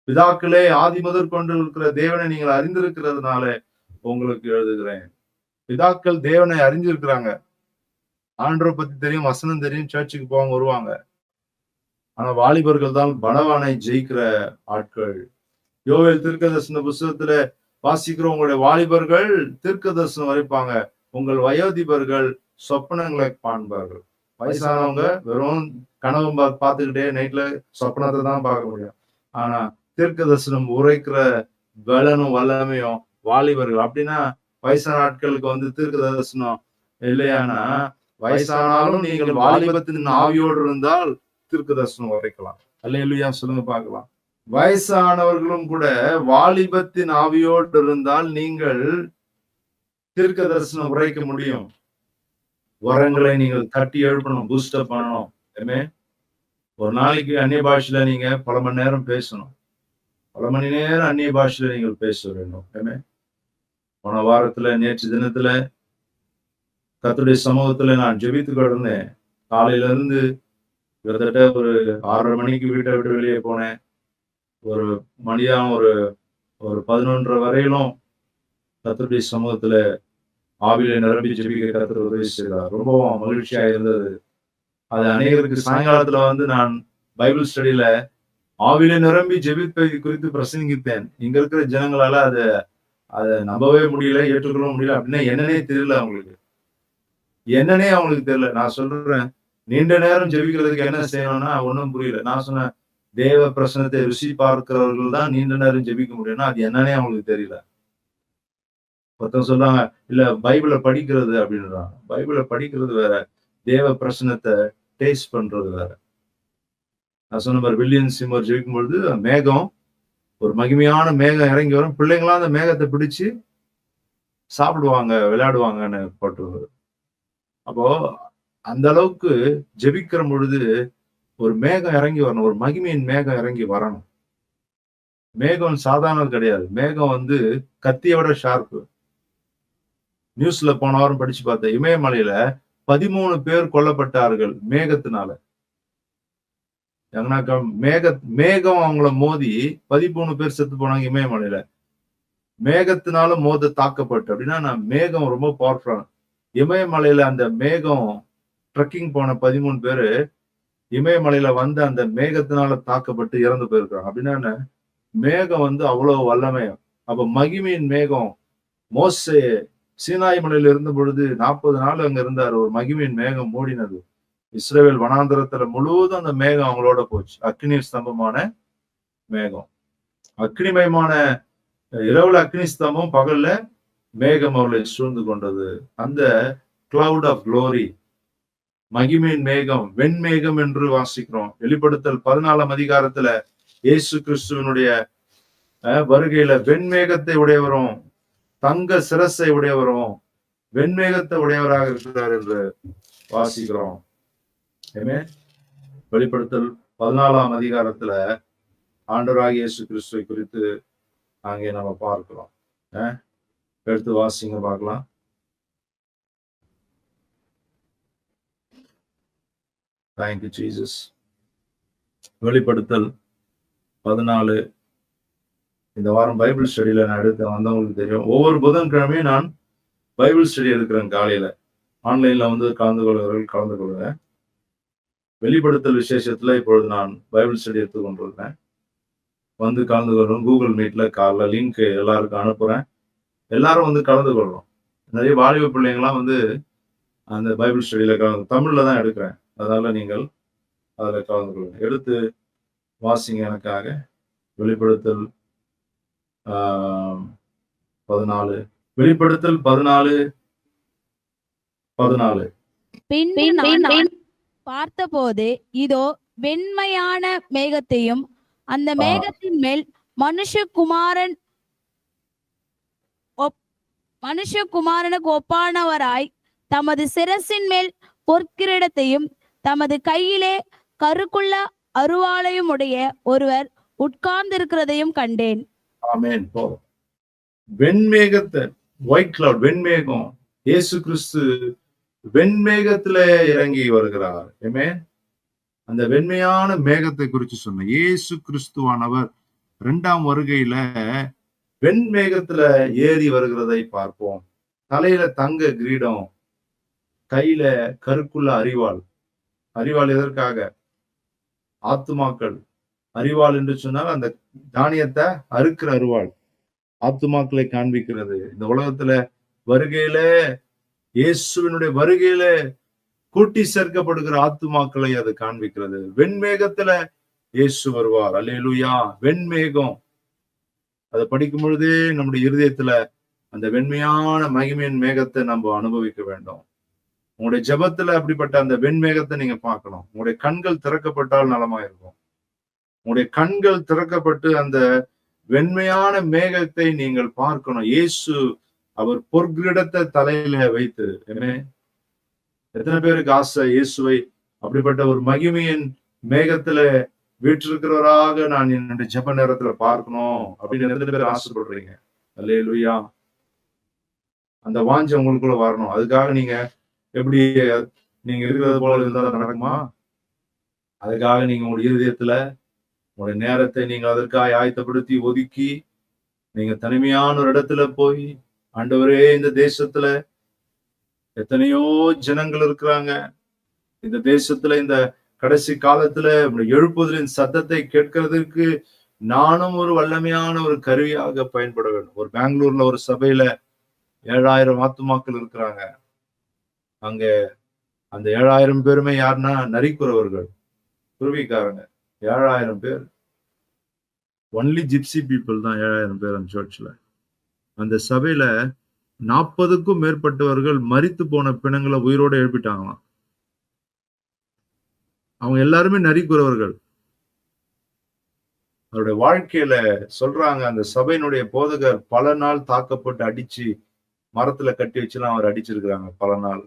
பிதாக்களே ஆதி முதற் கொண்டு இருக்கிற தேவனை நீங்கள் அறிந்திருக்கிறதுனால உங்களுக்கு எழுதுகிறேன். பிதாக்கள் தேவனை அறிஞ்சிருக்கிறாங்க, ஆண்டவரை பத்தி தெரியும், வசனம் தெரியும், சர்ச்சுக்கு போவாங்க வருவாங்க. ஆனா வாலிபர்கள் தான் பலவானை ஜெயிக்கிற ஆட்கள். யோவேல் தீர்க்கதரிசன புஸ்தகத்துல வாசிக்கிறோம், உங்களுடைய வாலிபர்கள் தீர்க்கதரிசனம் வரைப்பாங்க, உங்கள் வயோதிபர்கள் சொப்பனங்களை காண்பார்கள். வயசானவங்க வெறும் கனவு பார்த்துக்கிட்டே நைட்ல சொப்பனத்தை தான் பார்க்க முடியும். ஆனா தீர்க்க தரிசனம் உரைக்கிற பலனும் வல்லமையும் வாலிபர்கள். அப்படின்னா வயசான ஆட்களுக்கு தீர்க்க தரிசனம் இல்லையானா, வயசானாலும் நீங்கள் வாலிபத்தின் ஆவியோடு இருந்தால் தீர்க்க தரிசனம் உரைக்கலாம். அல்லேலூயா சொல்லுங்க பார்க்கலாம். வயசானவர்களும் கூட வாலிபத்தின் ஆவியோடு இருந்தால் நீங்கள் தீர்க்க தரிசனம் உரைக்க முடியும். வரங்களை நீங்கள் தட்டி எழுப்பணும், பூஸ்டப் பண்ணணும். ஒரு நாளைக்கு அந்நிய பாஷையில நீங்க பல மணி நேரம் பேசணும், பல மணி நேரம் அந்நிய பாஷையில நீங்கள் பேச வேண்டும். போன வாரத்துல நேற்று தினத்துல கர்த்தருடைய சமூகத்துல நான் ஜெபித்து கிடந்தேன். காலையில இருந்து கிட்டத்தட்ட ஒரு 6:30 மணிக்கு வீட்டை விட்டு வெளியே போனேன். ஒரு மதியம் ஒரு 11:30 வரையிலும் கர்த்தருடைய சமூகத்துல ஆவியில நிரம்பி ஜெபிக்க கர்த்தர் உதவி செய்தார். ரொம்பவும் மகிழ்ச்சியா இருந்தது. அது அநேகருக்கு சாயங்காலத்துல வந்து நான் பைபிள் ஸ்டடியில ஆவியில நிரம்பி ஜெபிப்பதை குறித்து பிரசங்கித்தேன். இங்க இருக்கிற ஜனங்களால அதை நம்பவே முடியல, ஏற்றுக்கொள்ள முடியல. அப்படின்னா என்னன்னே தெரியல அவங்களுக்கு. என்னன்னே அவங்களுக்கு தெரியல. நான் சொல்றேன், நீண்ட நேரம் ஜெபிக்கிறதுக்கு என்ன செய்யணும்னா ஒண்ணும் புரியல. நான் சொன்னேன், தேவ பிரசனத்தை ருசி பார்க்கிறவர்கள் தான் நீண்ட நேரம் ஜெபிக்க முடியும்னா அது என்னன்னே அவங்களுக்கு தெரியல. ஒருத்தவங்க சொல்றாங்க, இல்ல பைபிளை படிக்கிறது அப்படின்றாங்க. பைபிளை படிக்கிறது வேற, தேவ பிரசனத்தை டேஸ்ட் பண்றது வேற. நான் சொன்ன மாதிரி வில்லியம் சிம்மர் ஜெயிக்கும் பொழுது மேகம், ஒரு மகிமையான மேகம் இறங்கி வரும். பிள்ளைங்களாம் அந்த மேகத்தை பிடிச்சு சாப்பிடுவாங்க, விளையாடுவாங்கன்னு போட்டு. அப்போ அந்த அளவுக்கு ஜெபிக்கிற பொழுது ஒரு மேகம் இறங்கி வரணும், ஒரு மகிமையின் மேகம் இறங்கி வரணும். மேகம் சாதாரண கிடையாது. மேகம் வந்து கத்தியை விட ஷார்ப்பு. நியூஸ்ல போன வாரம் படிச்சு பார்த்தேன். இமயமலையில 13 பேர் கொல்லப்பட்டார்கள் மேகத்தினால. மேகம் அவங்கள மோதி 13 பேர் செத்து போனாங்க இமயமலையில. மேகத்தினால மோத தாக்கப்பட்டு. அப்படின்னா மேகம் ரொம்ப பவர்ஃபுல். இமயமலையில அந்த மேகம் ட்ரெக்கிங் போன 13 பேரு இமயமலையில வந்து அந்த மேகத்தினால தாக்கப்பட்டு இறந்து போயிருக்காங்க. அப்படின்னா மேகம் வந்து அவ்வளவு வல்லமை. அப்ப மகிமையின் மேகம். மோசே சீனாய் மலையில இருந்த பொழுது 40 நாள் அங்க இருந்தார். ஒரு மகிமையின் மேகம் மூடினது. இஸ்ரவேல் வனாந்தரத்துல முழுவதும் அந்த மேகம் அவங்களோட போச்சு. அக்னி ஸ்தம்பமான மேகம். அக்னிமயமான இரவுல அக்னி ஸ்தம்பம், பகல்ல மேகம் அவளை சூழ்ந்து கொண்டது. அந்த கிளவுட் ஆஃப் க்ளோரி, மகிமையின் மேகம், வெண்மேகம் என்று வாசிக்கிறோம். வெளிப்படுத்தல் 14ஆம் அதிகாரத்துல இயேசு கிறிஸ்துவனுடைய வருகையில வெண்மேகத்தை உடையவரும் தங்க சிரசை உடையவரும் வெண்மேகத்தை உடையவராக இருக்கிறார் என்று வாசிக்கிறோம். வெளிப்படுத்தல் 14ஆம் அதிகாரத்துல ஆண்டவராகிய இயேசு கிறிஸ்துவை குறித்து அங்கே நம்ம பார்க்கிறோம். எடுத்து வாசிங்க பார்க்கலாம். Thank you Jesus. வெளிப்படுத்தல் 14. இந்த வாரம் பைபிள் ஸ்டடியில நான் எடுத்து வந்தவங்களுக்கு தெரியும். ஒவ்வொரு புதன்கிழமையும் நான் பைபிள் ஸ்டடி எடுக்கிறேன். காலையில ஆன்லைன்ல வந்து கலந்து கொள்கிறேன். வெளிப்படுத்தல் விசேஷத்துல இப்பொழுது நான் பைபிள் ஸ்டடி எடுத்துக் கொண்டிருக்கிறேன். வந்து கலந்து கொள்றோம். கூகுள் மீட்ல காலைல லிங்க் எல்லாருக்கும் அனுப்புறேன். எல்லாரும் வந்து கலந்து கொள்றோம். நிறைய வாலிப பிள்ளைங்களாம் வந்து அந்த பைபிள் ஸ்டடியில தமிழ்ல தான் எடுக்கிறேன். அதனால நீங்கள் அதுல கலந்து கொள்ளுங்க. எடுத்து வாசிங்க எனக்காக. வெளிப்படுத்தல் 14. வெளிப்படுத்தல் 14. பார்த்தபோது இதோ வெண்மையான மேகத்தையும் அந்த மேகத்தின் மேல் மனுஷகுமாரனுக்கு ஒப்பானவராய் தமது சிரசின் மேல் பொற்கிரீடத்தையும் தமது கையிலே கருக்குள்ள அருவாளையும் உடைய ஒருவர் உட்கார்ந்திருக்கிறதையும் கண்டேன். ஆமென். வெண்மேகத்தை, ஒயிட் கிளவுட், வெண்மேகம். இயேசு கிறிஸ்து வெண்மேகத்துல இறங்கி வருகிறார். ஆமென். அந்த வெண்மையான மேகத்தை குறித்து சொன்ன இயேசு கிறிஸ்துவானவர் 2ஆம் வருகையில வெண்மேகத்துல ஏறி வருகிறதை பார்ப்போம். தலையில தங்க கிரீடம், கையில கருக்குள்ள அரிவாள். அரிவாள் எதற்காக? ஆத்துமாக்கள். அரிவாள் என்று சொன்னால் அந்த தானியத்தை அறுக்கிற அரிவாள். ஆத்துமாக்களை காண்பிக்கிறது. இந்த உலகத்துல வருகையில, இயேசுவினுடைய வருகையில கூட்டி சேர்க்கப்படுகிற ஆத்துமாக்களை அது காண்பிக்கிறது. வெண்மேகத்துல இயேசு வருவார். அல்லேலூயா. வெண்மேகம். அதை படிக்கும் பொழுதே நம்முடைய இருதயத்துல அந்த வெண்மையான மகிமையின் மேகத்தை நம்ம அனுபவிக்க வேண்டும். உங்களுடைய ஜெபத்துல அப்படிப்பட்ட அந்த வெண்மேகத்தை நீங்க பார்க்கணும். உங்களுடைய கண்கள் திறக்கப்பட்டால் நலமா இருக்கும். உங்களுடைய கண்கள் திறக்கப்பட்டு அந்த வெண்மையான மேகத்தை நீங்கள் பார்க்கணும். இயேசு அவர் பொற்கிரீடத்தை தலையில வைத்து. எத்தனை பேருக்கு ஆசை இயேசுவை அப்படிப்பட்ட ஒரு மகிமையின் மேகத்துல வீற்றிருக்கிறவராக நான் என்னுடைய ஜெப நேரத்துல பார்க்கணும் அப்படின்னு எத்தனை பேர் ஆசைப்படுறீங்க? அல்லேலூயா. அந்த வாஞ்சை உங்களுக்குள்ள வரணும். அதுக்காக நீங்க எப்படி நீங்க இருக்கிறது போல இருந்தா நடக்குமா? அதுக்காக நீங்க உங்களுடைய இருதயத்துல உங்களுடைய நேரத்தை நீங்க அதற்காக ஆயத்தப்படுத்தி ஒதுக்கி நீங்க தனிமையான ஒரு இடத்துல போய், ஆண்டவரே இந்த தேசத்துல எத்தனையோ ஜனங்கள் இருக்கிறாங்க, இந்த தேசத்துல இந்த கடைசி காலத்துல எழுப்புதலின் சத்தத்தை கேட்கிறதுக்கு நானும் ஒரு வல்லமையான ஒரு கருவியாக பயன்பட வேண்டும். ஒரு பெங்களூர்ல ஒரு சபையில 7,000 ஆத்துமாக்கள் இருக்கிறாங்க. அங்க அந்த 7,000 பேருமே யாருன்னா நரிக்குறவர்கள், குருவிக்காரங்க. 7,000 பேர் ஒன்லி ஜிப்சி பீப்புள் தான் 7,000 பேர் அந்த சர்ச்ல. அந்த சபையில 40க்கும் மேற்பட்டவர்கள் மரித்து போன பிணங்களை உயிரோட எழுப்பிட்டாங்களாம். அவங்க எல்லாருமே நரிக்குறவர்கள். அவருடைய வாழ்க்கையில சொல்றாங்க, அந்த சபையினுடைய போதகர் பல நாள் தாக்கப்பட்டு அடிச்சு மரத்துல கட்டி வச்சுலாம் அவர் அடிச்சிருக்கிறாங்க பல நாள்.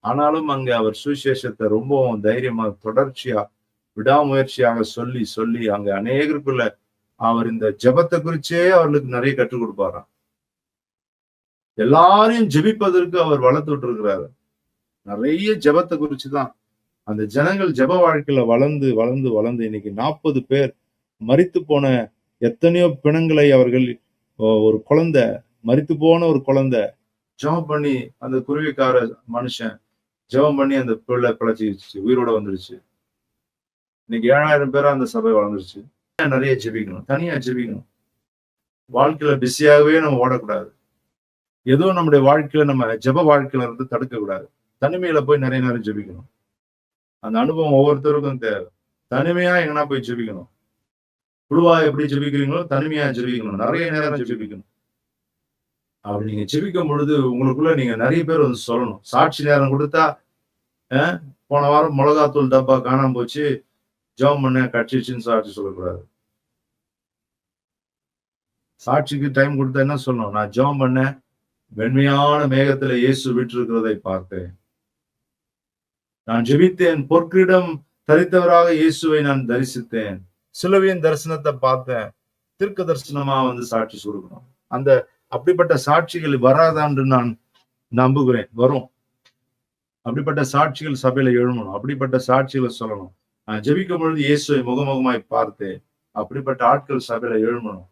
ஆனாலும் அங்க அவர் சுவிசேஷத்தை ரொம்பவும் தைரியமா தொடர்ச்சியா விடாமுயற்சியாக சொல்லி சொல்லி அங்க அநேகருக்குள்ள அவர் இந்த ஜெபத்தை குறிச்சே அவர்களுக்கு நிறைய கற்றுக் கொடுப்பாராம். எல்லாரையும் ஜெபிப்பதற்கு அவர் வளர்த்து விட்டு இருக்கிறாரு. நிறைய ஜெபத்தை குறிச்சுதான் அந்த ஜனங்கள் ஜெப வாழ்க்கையில வளர்ந்து வளர்ந்து வளர்ந்து இன்னைக்கு 40 பேர் மரித்து போன எத்தனையோ பிணங்களை அவர்கள், ஒரு குழந்தை மரித்து போன ஒரு குழந்தை ஜெபம் பண்ணி, அந்த குருவிக்கார மனுஷன் ஜெபம் பண்ணி அந்த பிள்ளை பிழைச்சிருச்சு, உயிரோட வந்துருச்சு. இன்னைக்கு 7,000 பேரா அந்த சபை வளர்ந்துருச்சு. நிறைய ஜெபிக்கணும், தனியா ஜெபிக்கணும். வாழ்க்கையில பிஸியாகவே நம்ம ஓடக்கூடாது. ஏதோ நம்முடைய வாழ்க்கையில நம்ம ஜெப வாழ்க்கையில இருந்து தடுக்க கூடாது. தனிமையில போய் நிறைய நேரம் ஜெபிக்கணும். அந்த அனுபவம் ஒவ்வொருத்தருக்கும் தேவை. தனிமையா எங்கன்னா போய் ஜெபிக்கணும். குழுவா எப்படி ஜெபிக்கிறீங்களோ தனிமையா ஜெபிக்கணும், நிறைய நேரம் ஜெபிக்கணும். அப்படி நீங்க ஜெபிக்கும் பொழுது உங்களுக்குள்ள நீங்க நிறைய பேர் வந்து சொல்லணும். சாட்சி நேரம் கொடுத்தா, போன வாரம் மிளகாத்தூள் டப்பா காணாம போச்சு, ஜெபம் பண்ண கட்சிச்சுன்னு சாட்சி சொல்லக்கூடாது. சாட்சிக்கு டைம் கொடுத்தா என்ன சொல்லணும்? நான் ஜெபம் பண்ண வெண்மையான மேகத்துல இயேசு விட்டிருக்கிறதை பார்த்தேன். நான் ஜெபித்தேன், பொற்கிடம் தரித்தவராக இயேசுவை நான் தரிசித்தேன், சிலுவையின் தரிசனத்தை பார்த்தேன். தீர்க்க தரிசனமா வந்து சாட்சி கொடுக்கணும். அந்த அப்படிப்பட்ட சாட்சிகள் வராதான்னு நான் நம்புகிறேன். வரும். அப்படிப்பட்ட சாட்சிகள் சபையில எழுமணும். அப்படிப்பட்ட சாட்சிகளை சொல்லணும். நான் ஜெபிக்கும் பொழுது இயேசுவை முகமுகமாய் பார்த்தேன். அப்படிப்பட்ட ஆட்கள் சபையில எழுமணும்.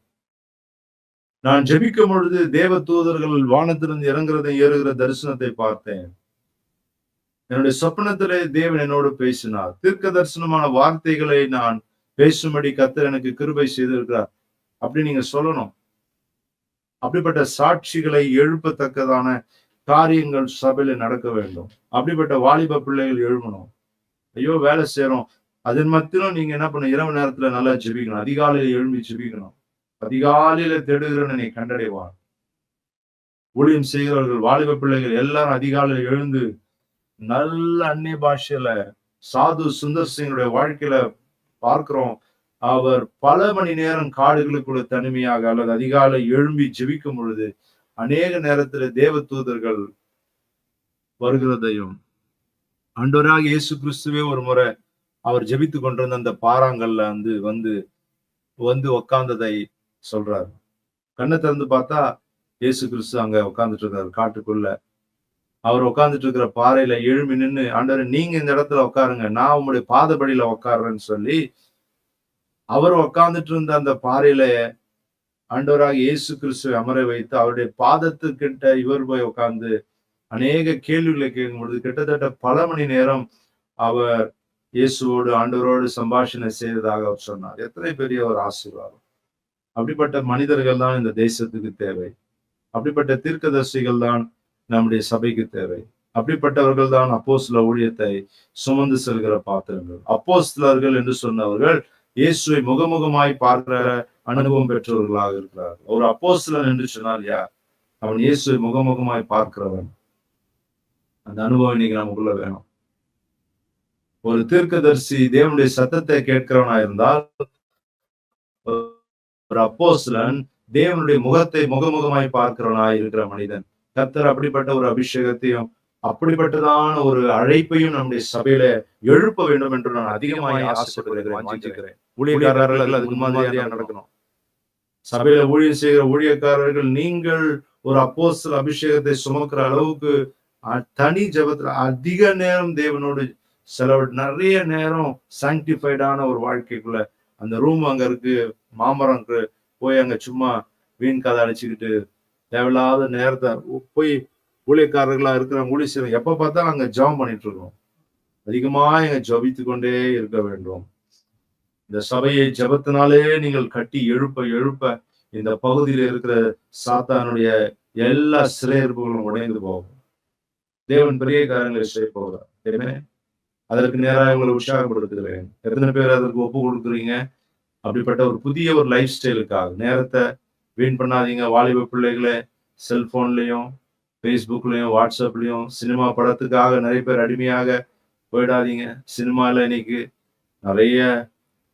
நான் ஜெபிக்கும் பொழுது தேவ தூதர்கள் வானத்திலிருந்து இறங்குறதை ஏறுகிற தரிசனத்தை பார்த்தேன். என்னுடைய சொப்பனத்திலே தேவன் என்னோடு பேசினார். தீர்க்க தரிசனமான வார்த்தைகளை நான் பேசும்படி கர்த்தர் எனக்கு கிருபை செய்திருக்கிறார். அப்படி நீங்க சொல்லணும். அப்படிப்பட்ட சாட்சிகளை எழுப்பத்தக்கதான காரியங்கள் சபையில நடக்க வேண்டும். அப்படிப்பட்ட வாலிப பிள்ளைகள் எழுமணும். ஐயோ வேலை செய்யறோம், அதன் மத்தியிலும் நீங்க என்ன பண்ண, இரவு நேரத்துல நல்லா ஜெபிக்கணும். அதிகாலையில எழும்பி ஜெபிக்கணும். அதிகாலையில தேடுகிறவனை நீ கண்டடைவான். ஊழியம் செய்கிறவர்கள் வாலிப பிள்ளைகள் எல்லாரும் அதிகாலையில எழுந்து நல்ல அந்நிய பாஷையில சாது சுந்தர் சிங்குடைய வாழ்க்கையில பார்க்கிறோம். அவர் பல மணி நேரம் காடுகளுக்குள்ள தனிமையாக அல்லது அதிகாலை எழும்பி ஜெபிக்கும் பொழுது அநேக நேரத்துல தேவ தூதர்கள் வருகிறதையும், ஆண்டவராக இயேசு கிறிஸ்துவே ஒரு முறை அவர் ஜெபித்து கொண்டிருந்த அந்த பாறாங்கல்ல வந்து உட்கார்ந்ததை சொல்றாரு. கண்ணை திறந்து பார்த்தா இயேசு கிறிஸ்து அங்க உட்கார்ந்துட்டு இருக்காரு காட்டுக்குள்ள. அவர் உட்கார்ந்துட்டு இருக்கிற பாறையில எழும்பி நின்று, ஆண்டவரே நீங்க இந்த இடத்துல உட்காருங்க, நான் உங்களுடைய பாதபடியில உட்காருறேன்னு சொல்லி அவர் உட்கார்ந்துட்டு இருந்த அந்த பாறையில ஆண்டவராக இயேசு கிறிஸ்துவை அமர வைத்து அவருடைய பாதத்துக்கிட்ட இவர் போய் உட்கார்ந்து அநேக கேள்விகளை கேட்கும் பொழுது கிட்டத்தட்ட பல மணி நேரம் அவர் இயேசுவோடு ஆண்டவரோடு சம்பாஷணை செய்ததாக அவர் சொன்னார். எத்தனை பெரிய ஒரு ஆசீர்வாதம்! அப்படிப்பட்ட மனிதர்கள் தான் இந்த தேசத்துக்கு தேவை. அப்படிப்பட்ட தீர்க்கதரிசிகள் தான் நம்முடைய சபைக்கு தேவை. அப்படிப்பட்டவர்கள் தான் அப்போஸ்தல ஊழியத்தை சுமந்து செல்கிற பாத்திரங்கள். அப்போஸ்தலர்கள் என்று சொன்னவர்கள் இயேசுவை முகமுகமாய் பார்க்கிற அனுபவம் பெற்றவர்களாக இருக்கிறார். ஒரு அப்போஸ்தலன் என்று சொன்னால் யார்? அவன் இயேசுவை முகமுகமாய் பார்க்கிறவன். அந்த அனுபவம் இன்னைக்கு நமக்குள்ள வேணும். ஒரு தீர்க்கதரிசி தேவனுடைய சத்தத்தை கேட்கிறவனா இருந்தால், ஒரு அப்போஸ்தலன் தேவனுடைய முகத்தை முகமுகமாய் பார்க்கிறவனாய் இருக்கிற மனிதன். கர்த்தர் அப்படிப்பட்ட ஒரு அபிஷேகத்தையும் அப்படிப்பட்டதான ஒரு அழைப்பையும் நம்முடைய சபையில எழுப்ப வேண்டும் என்று நான் அதிகமாக ஆசைப்படுகிறேன். ஊழியக்காரர்கள் அதுக்கு மாதிரியா நடக்கணும். சபையில ஊழியம் செய்கிற ஊழியக்காரர்கள், நீங்கள் ஒரு அப்போஸ்தல அபிஷேகத்தை சுமக்கிற அளவுக்கு தனி ஜெபத்துல அதிக நேரம் தேவனோடு நிறைய நேரம் சாங்டிஃபைடான ஒரு வாழ்க்கைக்குள்ள, அந்த ரூம் அங்க இருக்கு, மாமரம் போய் அங்க சும்மா வீண் கதை அடிச்சுக்கிட்டு தேவையில்லாத நேரத்தை போய் ஊழியக்காரர்களா இருக்கிறவங்க ஊழிய செய்யறோம். எப்ப பார்த்தாலும் அங்க ஜெபம் பண்ணிட்டு இருக்கோம். அதிகமா எங்க ஜபித்து கொண்டே இருக்க வேண்டும். இந்த சபையை ஜபத்தினாலே நீங்கள் கட்டி எழுப்ப எழுப்ப இந்த பகுதியில் இருக்கிற சாத்தானுடைய எல்லா சிறையிருப்புகளும் உடைந்து போகும். தேவன் பெரிய காரியங்களை செய்ய போகிறார். அதற்கு நேராக உங்களை உற்சாகப்படுத்துகிறேன். எத்தனை பேர் அதற்கு ஒப்பு கொடுக்குறீங்க? அப்படிப்பட்ட ஒரு புதிய ஒரு லைஃப் ஸ்டைலுக்காக நேரத்தை வீண் பண்ணாதீங்க. வாலிப பிள்ளைகளை செல்போன்லயும் ஃபேஸ்புக்லயும் வாட்ஸ்அப்லயும் சினிமா படத்துக்காக நிறைய பேர் அடிமையாக போயிடாதீங்க. சினிமால இன்னைக்கு நிறைய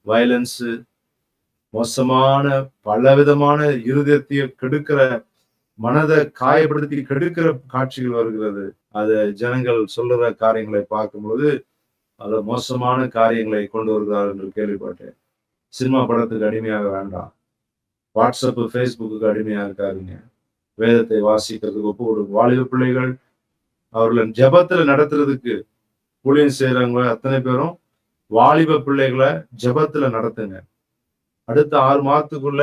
வயலன்ஸ், மோசமான பலவிதமான இருதயத்தை கெடுக்கிற, மனதை காயப்படுத்தி கெடுக்கிற காட்சிகள் வருகிறது. அது ஜனங்கள் சொல்லுற காரியங்களை பார்க்கும்போது அது மோசமான காரியங்களை கொண்டு வருகிறார் என்று கேள்விப்பட்டேன். சினிமா படத்துக்கு அடிமையாக வேண்டாம். வாட்ஸ்அப் ஃபேஸ்புக்கு அடிமையாக இருக்காதீங்க. வேதத்தை வாசிக்கிறதுக்கு ஒப்பு கொடுக்கும். வாலிப பிள்ளைகள் அவர்களை ஜெபத்துல நடத்துறதுக்கு ஊழியம் செய்யறவங்க அத்தனை பேரும் வாலிப பிள்ளைகளை ஜெபத்துல நடத்துங்க. அடுத்த 6 மாதத்துக்குள்ள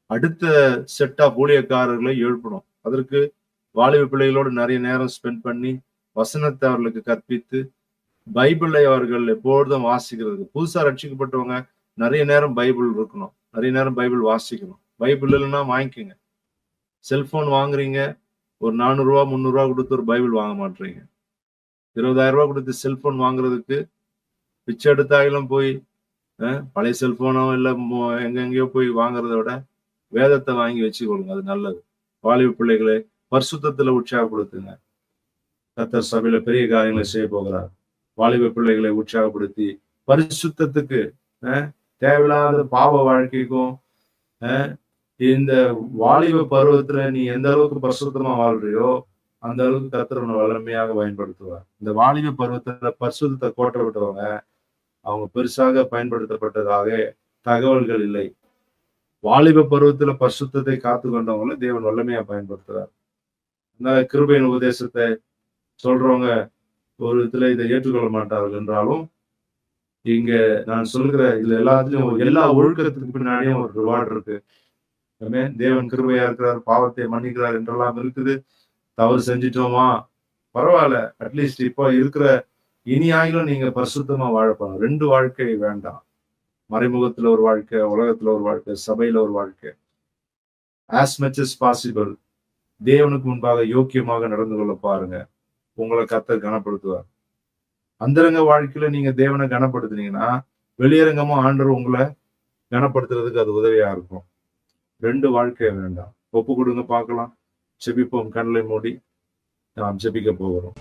அடுத்த செட் ஆஃப் ஊழியக்காரர்களை எழுப்பணும். அதற்கு வாலிப பிள்ளைகளோடு நிறைய நேரம் ஸ்பெண்ட் பண்ணி வசனத்தை அவர்களுக்கு கற்பித்து பைபிளை அவர்கள் எப்பொழுதும் வாசிக்கிறது. புதுசா ரட்சிக்கப்பட்டவங்க நிறைய நேரம் பைபிள் இருக்கணும், நிறைய நேரம் பைபிள் வாசிக்கணும். பைபிள் இல்லைன்னா வாங்கிக்கோங்க. செல்போன் வாங்குறீங்க, ஒரு 400 ரூபா 300 ரூபா கொடுத்து ஒரு பைபிள் வாங்க மாட்டீங்க. 20,000 ரூபாய் கொடுத்து செல்போன் வாங்குறதுக்கு பிச்சை எடுத்தாயிலும் போய் பழைய செல்போனோ இல்லை எங்கெங்கயோ போய் வாங்குறத விட வேதத்தை வாங்கி வச்சுக்கொள்ளுங்க, அது நல்லது. வாலிப பிள்ளைகளை பரிசுத்தத்துல உற்சாகப்படுத்துங்க. கர்த்தர் சபையில பெரிய காரியங்களை செய்ய போகிறார். வாலிப பிள்ளைகளை உற்சாகப்படுத்தி பரிசுத்தத்துக்கு, தேவையில்லாத பாவ வாழ்க்கைக்கும், இந்த வாலிப பருவத்துல நீ எந்த அளவுக்கு பரிசுத்தமா வாழ்றியோ அந்த அளவுக்கு கர்த்தர் உன்னை வல்லமையாக பயன்படுத்துவார். இந்த வாலிப பருவத்துல பரிசுத்தத்தை கோட்டை விட்டவங்க அவங்க பெருசாக பயன்படுத்தப்பட்டதாக தகவல்கள் இல்லை. வாலிப பருவத்துல பரிசுத்தத்தை காத்து கொண்டவங்களை தேவன் வல்லமையா பயன்படுத்துறார். இந்த கிருபையின் உபதேசத்தை சொல்றவங்க ஒரு இதுல இதை ஏற்றுக்கொள்ள மாட்டார்கள் என்றாலும், இங்க நான் சொல்கிற இதுல எல்லாத்துலயும் எல்லா ஒழுக்கத்துக்கு பின்னாடியும் ஒரு ரிவார்டு இருக்கு. தேவன் கிருபையா இருக்கிறார், பாவத்தை மன்னிக்கிறார் என்றெல்லாம் இருக்குது. தவறு செஞ்சிட்டோமா பரவாயில்ல, அட்லீஸ்ட் இப்போ இருக்கிற இனி ஆகிலும் நீங்க பரிசுத்தமா வாழப்போம். 2 வாழ்க்கை வேண்டாம். மறைமுகத்துல ஒரு வாழ்க்கை, உலகத்துல ஒரு வாழ்க்கை, சபையில ஒரு வாழ்க்கை. as much as possible தேவனுக்கு முன்பாக யோக்கியமாக நடந்து கொள்ள பாருங்க. உங்களை கர்த்தர் கனப்படுத்துவார். அந்தரங்க வாழ்க்கையில நீங்க தேவனை கனப்படுத்துனீங்கன்னா வெளியரங்கமா ஆண்டவர் உங்களை கனப்படுத்துறதுக்கு அது உதவியா இருக்கும். 2 வாழ்க்கை வேண்டாம். ஒப்பு கொடுங்க பார்க்கலாம். ஜெபிப்போம். கண்களை மூடி நாம் ஜெபிக்க போகிறோம்.